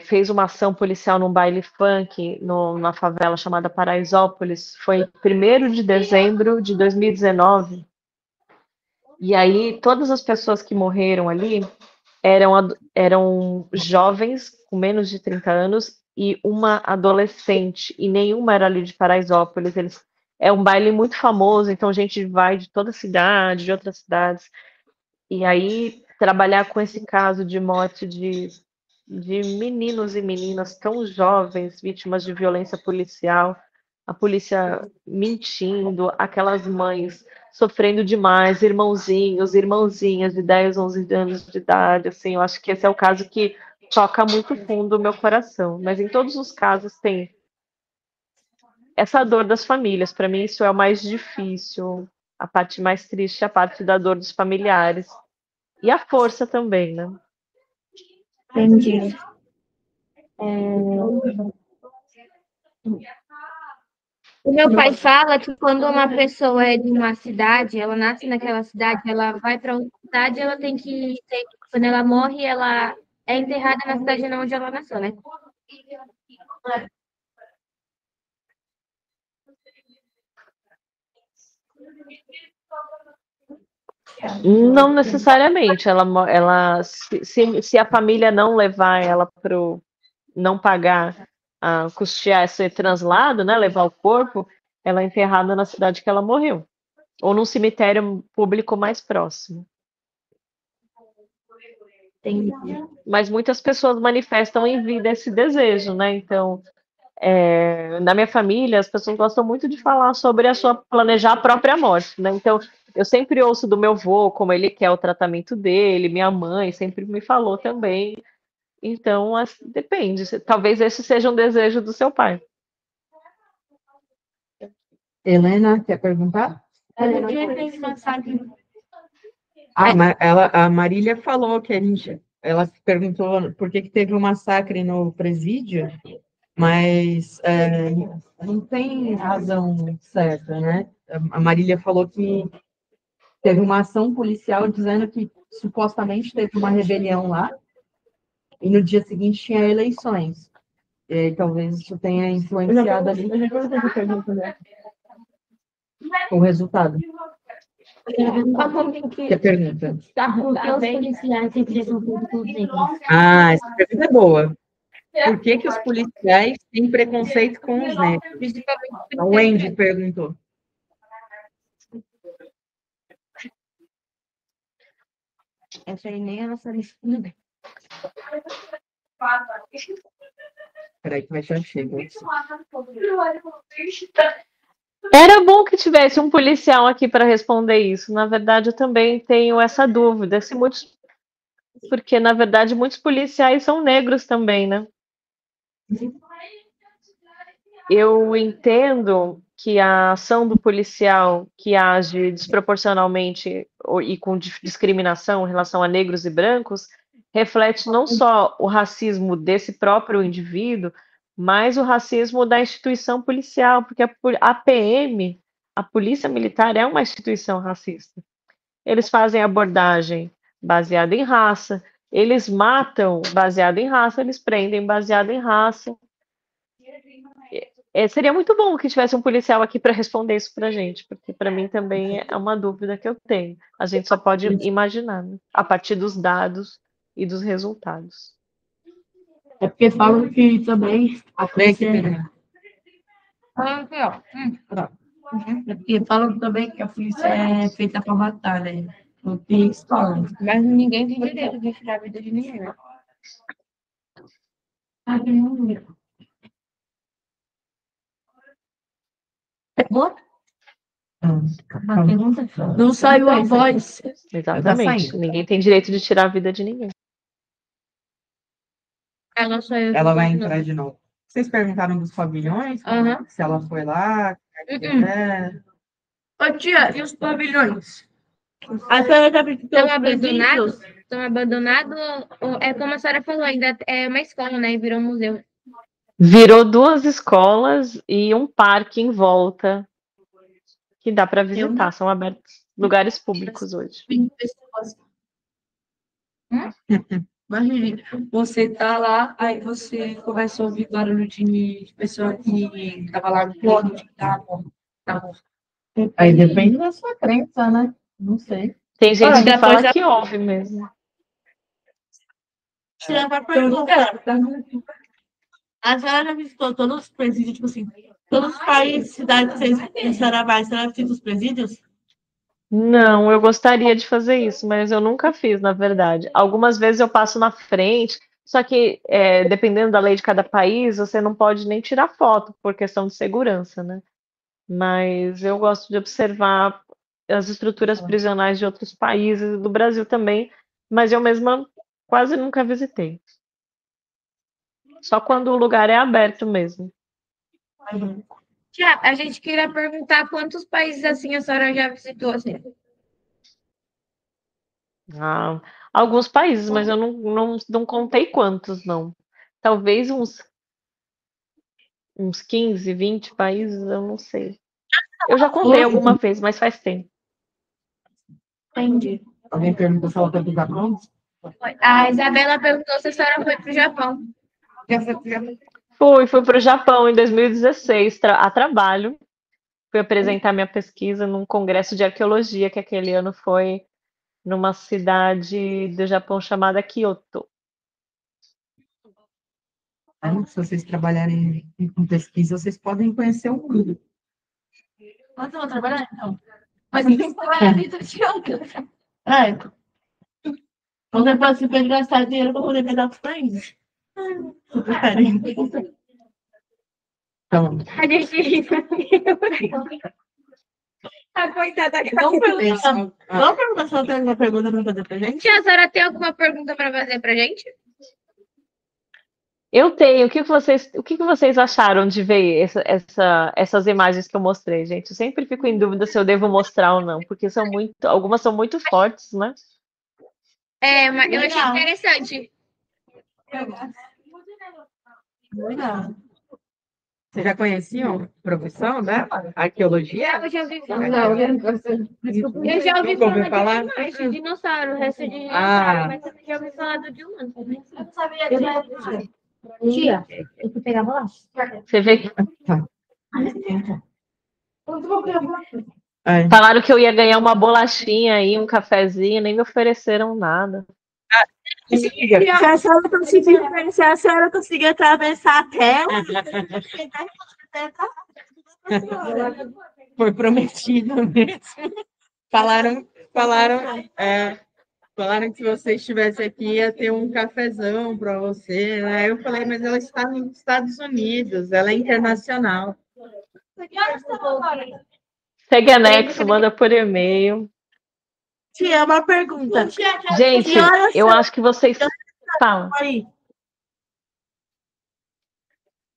fez uma ação policial num baile funk na favela chamada Paraisópolis. Foi 1º de dezembro de 2019. E aí, todas as pessoas que morreram ali eram jovens com menos de 30 anos e uma adolescente, e nenhuma era ali de Paraisópolis. É um baile muito famoso, então a gente vai de toda a cidade, de outras cidades. E aí, trabalhar com esse caso de morte de meninos e meninas tão jovens, vítimas de violência policial, a polícia mentindo, aquelas mães sofrendo demais, irmãozinhos, irmãzinhas de 10, 11 anos de idade, assim, eu acho que esse é o caso que toca muito fundo o meu coração, mas em todos os casos tem essa dor das famílias, para mim isso é o mais difícil, a parte mais triste é a parte da dor dos familiares, e a força também, né?
Entendi. O meu pai fala que quando uma pessoa é de uma cidade, ela nasce naquela cidade, ela vai para outra cidade, ela tem que ter, quando ela morre, ela é enterrada na cidade onde ela nasceu, né?
Não necessariamente. Se a família não levar ela não pagar, custear esse translado, né, levar o corpo, ela é enterrada na cidade que ela morreu, ou num cemitério público mais próximo.
Entendi.
Mas muitas pessoas manifestam em vida esse desejo, né? Então, na minha família, as pessoas gostam muito de falar sobre planejar a própria morte, né? Então, eu sempre ouço do meu avô como ele quer o tratamento dele, minha mãe sempre me falou também. Então, depende. Talvez esse seja um desejo do seu pai.
Helena, quer perguntar?
Por que teve massacre?
A Marília falou que ela perguntou por que teve um massacre no presídio, mas não tem razão certa, né? A Marília falou que teve uma ação policial dizendo que supostamente teve uma rebelião lá, e no dia seguinte tinha eleições. E aí, talvez isso tenha influenciado ali o resultado. Que pergunta?
Por que os policiais sempre são todos negros?
Essa pergunta é boa. Por que os policiais têm preconceito com os negros? A Wendy perguntou.
Essa aí nem ela sabe responder.
Peraí, que vai já chega.
Era bom que tivesse um policial aqui para responder isso. Na verdade, eu também tenho essa dúvida. Porque, na verdade, muitos policiais são negros também, né? Eu entendo que a ação do policial que age desproporcionalmente e com discriminação em relação a negros e brancos reflete não só o racismo desse próprio indivíduo, mas o racismo da instituição policial, porque a PM, a Polícia Militar, é uma instituição racista. Eles fazem abordagem baseada em raça, eles matam baseado em raça, eles prendem baseado em raça. Seria muito bom que tivesse um policial aqui para responder isso para a gente, porque para mim também é uma dúvida que eu tenho. A gente só pode imaginar, né? A partir dos dados e dos resultados.
É porque falam que também a polícia é porque falam também que a polícia é feita para matar, né? Não tem escola.
Mas ninguém tem direito de tirar a vida de ninguém, né?
Não saiu a voz.
Exatamente. Ninguém tem direito de tirar a vida de ninguém.
Ela vai entrar de novo. Vocês perguntaram dos pavilhões? Se ela foi lá?
Ô tia, e os pavilhões? A senhora já visitou
Estão
os
abandonados?
presídios?
Estão abandonados? É como a senhora falou, ainda é uma escola, né? E virou um museu.
Virou 2 escolas e um parque em volta que dá para visitar. São abertos lugares públicos hoje.
20 pessoas. Imagine, você tá lá, aí você começa a ouvir barulho de pessoa que tava lá no ponto, que tava.
Aí depende da sua crença, né? Não sei.
Tem gente que
Depois
fala
da
que ouve mesmo.
tirar pra perguntar. A senhora já visitou todos os presídios, tipo assim, todos os países, cidades que a senhora vai, a senhora visita os presídios?
Não, eu gostaria de fazer isso, mas eu nunca fiz, na verdade. Algumas vezes eu passo na frente, só que dependendo da lei de cada país, você não pode nem tirar foto por questão de segurança, né? Mas eu gosto de observar as estruturas prisionais de outros países, do Brasil também, mas eu mesma quase nunca visitei. Só quando o lugar é aberto mesmo.
Tia, a gente queria perguntar quantos países assim a senhora já visitou, assim.
Ah, alguns países, mas eu não contei quantos, não. Talvez uns 15, 20 países, eu não sei. Eu já contei alguma vez, mas faz tempo.
Entendi.
Alguém perguntou se ela foi pro Japão?
A Isabela perguntou se a senhora foi pro Japão. Já foi pro Japão?
Fui para o Japão em 2016, a trabalho. Fui apresentar minha pesquisa num congresso de arqueologia, que aquele ano foi numa cidade do Japão chamada Kyoto.
Se vocês trabalharem com pesquisa, vocês podem conhecer o mundo.
Mas eu vou trabalhar, então. Mas ninguém trabalha dentro de outra. Você pode se gastar dinheiro para poder pegar os países.
Então,
A gente. A coitada.
Vamos perguntar se ela tem alguma pergunta para fazer pra gente?
Tia, a senhora tem alguma pergunta para fazer pra gente?
Eu tenho. O que vocês acharam de ver essas imagens que eu mostrei, gente? Eu sempre fico em dúvida se eu devo mostrar ou não, porque algumas são muito fortes, né?
Mas eu achei interessante.
Legal.
vocês já conheciam a profissão, né? Arqueologia?
Eu já ouvi falar.
Não,
Eu já ouvi
nunca ouviu
falar
falar?
de dinossauro, resto de dinossauro,
Ah.
mas eu já ouvi falar do de humano.
Eu não sabia disso. Tia, eu fui pegar bolacha.
Você vê que
É.
falaram que eu ia ganhar uma bolachinha aí, um cafezinho, nem me ofereceram nada.
Se a senhora conseguir atravessar a tela,
Foi prometido mesmo. Falaram que se você estivesse aqui ia ter um cafezão para você, né? Eu falei, mas ela está nos Estados Unidos, ela é internacional.
Segue anexo, manda por e-mail.
tia, uma pergunta.
Gente, eu acho que vocês falam.
Aí,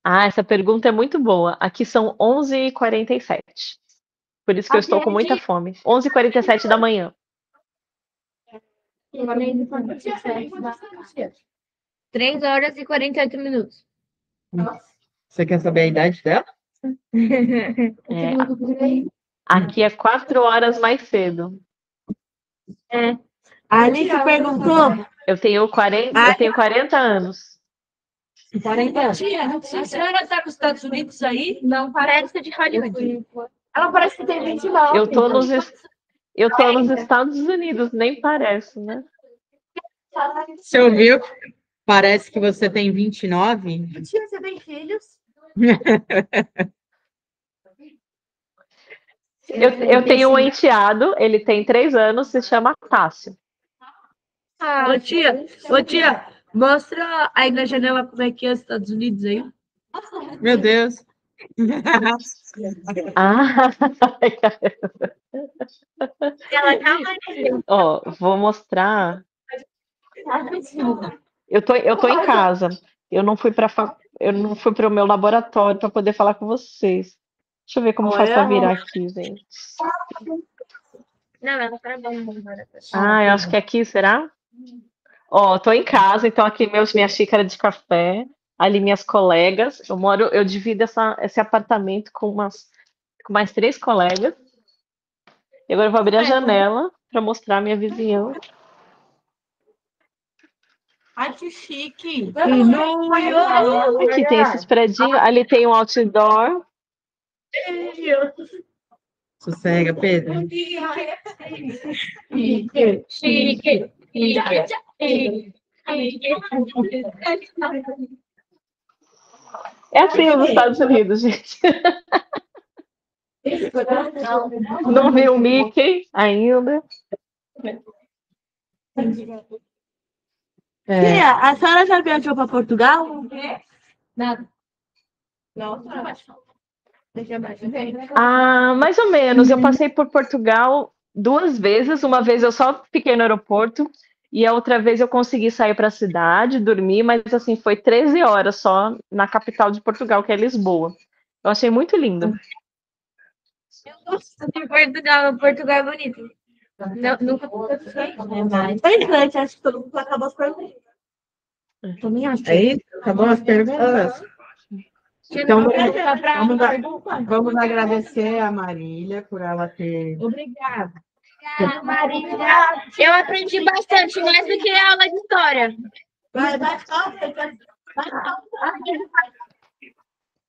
Ah, essa pergunta é muito boa. Aqui são 11h47. Por isso que eu estou com muita fome. 11h47 da manhã.
3 horas e 48 minutos.
Você quer saber a idade dela?
É, aqui é 4 horas mais cedo.
a Alice perguntou.
Eu tenho 40 anos.
40 tia, a senhora está nos Estados Unidos aí?
Não parece de Hollywood.
Ela parece que tem 29.
Eu tô nos Estados Unidos, nem parece, né?
Você ouviu? Parece que você tem 29.
Tia, você tem filhos?
Eu tenho um enteado, ele tem 3 anos, se chama Tássio.
Ô, tia, mostra aí na janela como é que é os Estados Unidos aí.
Meu Deus.
Ah,
Ela tá
ó, vou mostrar. Eu tô em casa. Eu não fui para o meu laboratório para poder falar com vocês. Deixa eu ver como faz para virar aqui, gente.
Não, ela tá bom agora.
Ah, eu acho que aqui, será? Ó, tô em casa, então aqui minha xícara de café, ali minhas colegas. Eu divido esse apartamento com mais 3 colegas. E agora eu vou abrir a janela para mostrar a minha vizinhança.
Ai, que chique.
Aqui tem esses predinhos, ali tem um outdoor.
Sossega, Pedro.
É assim nos Estados Unidos, gente. Não viu o Mickey ainda.
Tia, a senhora já viajou para Portugal?
Nada.
Ah, mais ou menos. Eu passei por Portugal 2 vezes. Uma vez eu só fiquei no aeroporto e a outra vez eu consegui sair para a cidade, dormir, mas assim, foi 13 horas só na capital de Portugal, que é Lisboa. Eu achei muito lindo.
Eu gosto de Portugal. Portugal é bonito. Não, nunca fui.
Interessante, acho que todo mundo acabou as perguntas.
Também acho.
É isso? Acabou as perguntas? Então, vamos agradecer a Marília por ela ter.
Obrigada. Marília. Eu aprendi bastante, mais do que a aula de história.
Vai,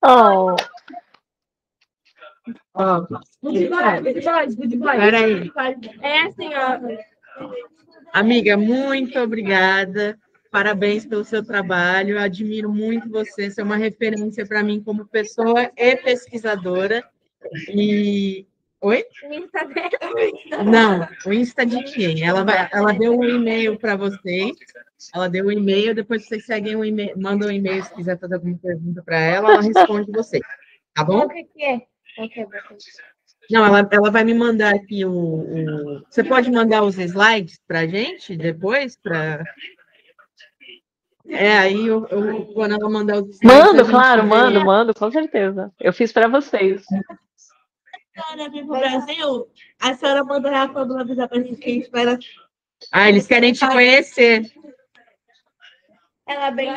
Oh,
Ó, peraí.
É assim, ó.
Amiga, muito obrigada. Parabéns pelo seu trabalho. Eu admiro muito você. Você é uma referência para mim como pessoa e pesquisadora. E. Oi? Não, o Insta de quem? Ela deu um e-mail para vocês. Ela deu um e-mail, depois vocês seguem o e-mail, mandam um e-mail se quiser fazer alguma pergunta para ela responde vocês. Tá bom?
O que é?
Não, ela vai me mandar aqui Você pode mandar os slides para a gente depois? Aí quando ela mandar os slides.
mando, claro, mando, com certeza. Eu fiz para vocês.
A senhora vir para o Brasil, a senhora manda a Fábula avisar para a gente que a gente espera.
Ah, eles querem te conhecer.
Ela é bem.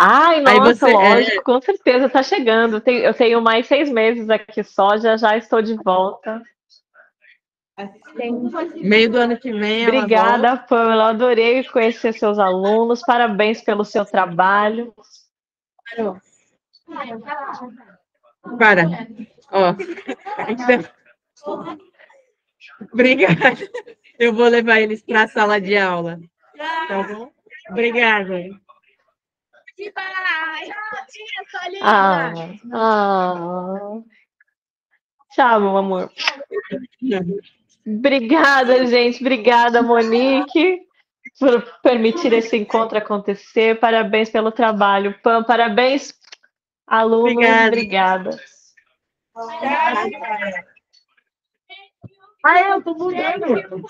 Ai,
Aí
nossa,
você-
lógico, com certeza, tá chegando. Eu tenho mais 6 meses aqui só, já estou de volta.
Meio do ano que vem ela
Obrigada,
volta.
Pamela. Adorei conhecer seus alunos. Parabéns pelo seu trabalho.
Para. Ó. Obrigada. Eu vou levar eles para a sala de aula. Tá bom? Obrigada.
Ah, ah. Tchau, meu amor. Obrigada, gente. Obrigada, Monique, por permitir esse encontro acontecer. Parabéns pelo trabalho, Pam. Parabéns, alunos.
Obrigada.
Obrigada.
Ah, eu tô mudando.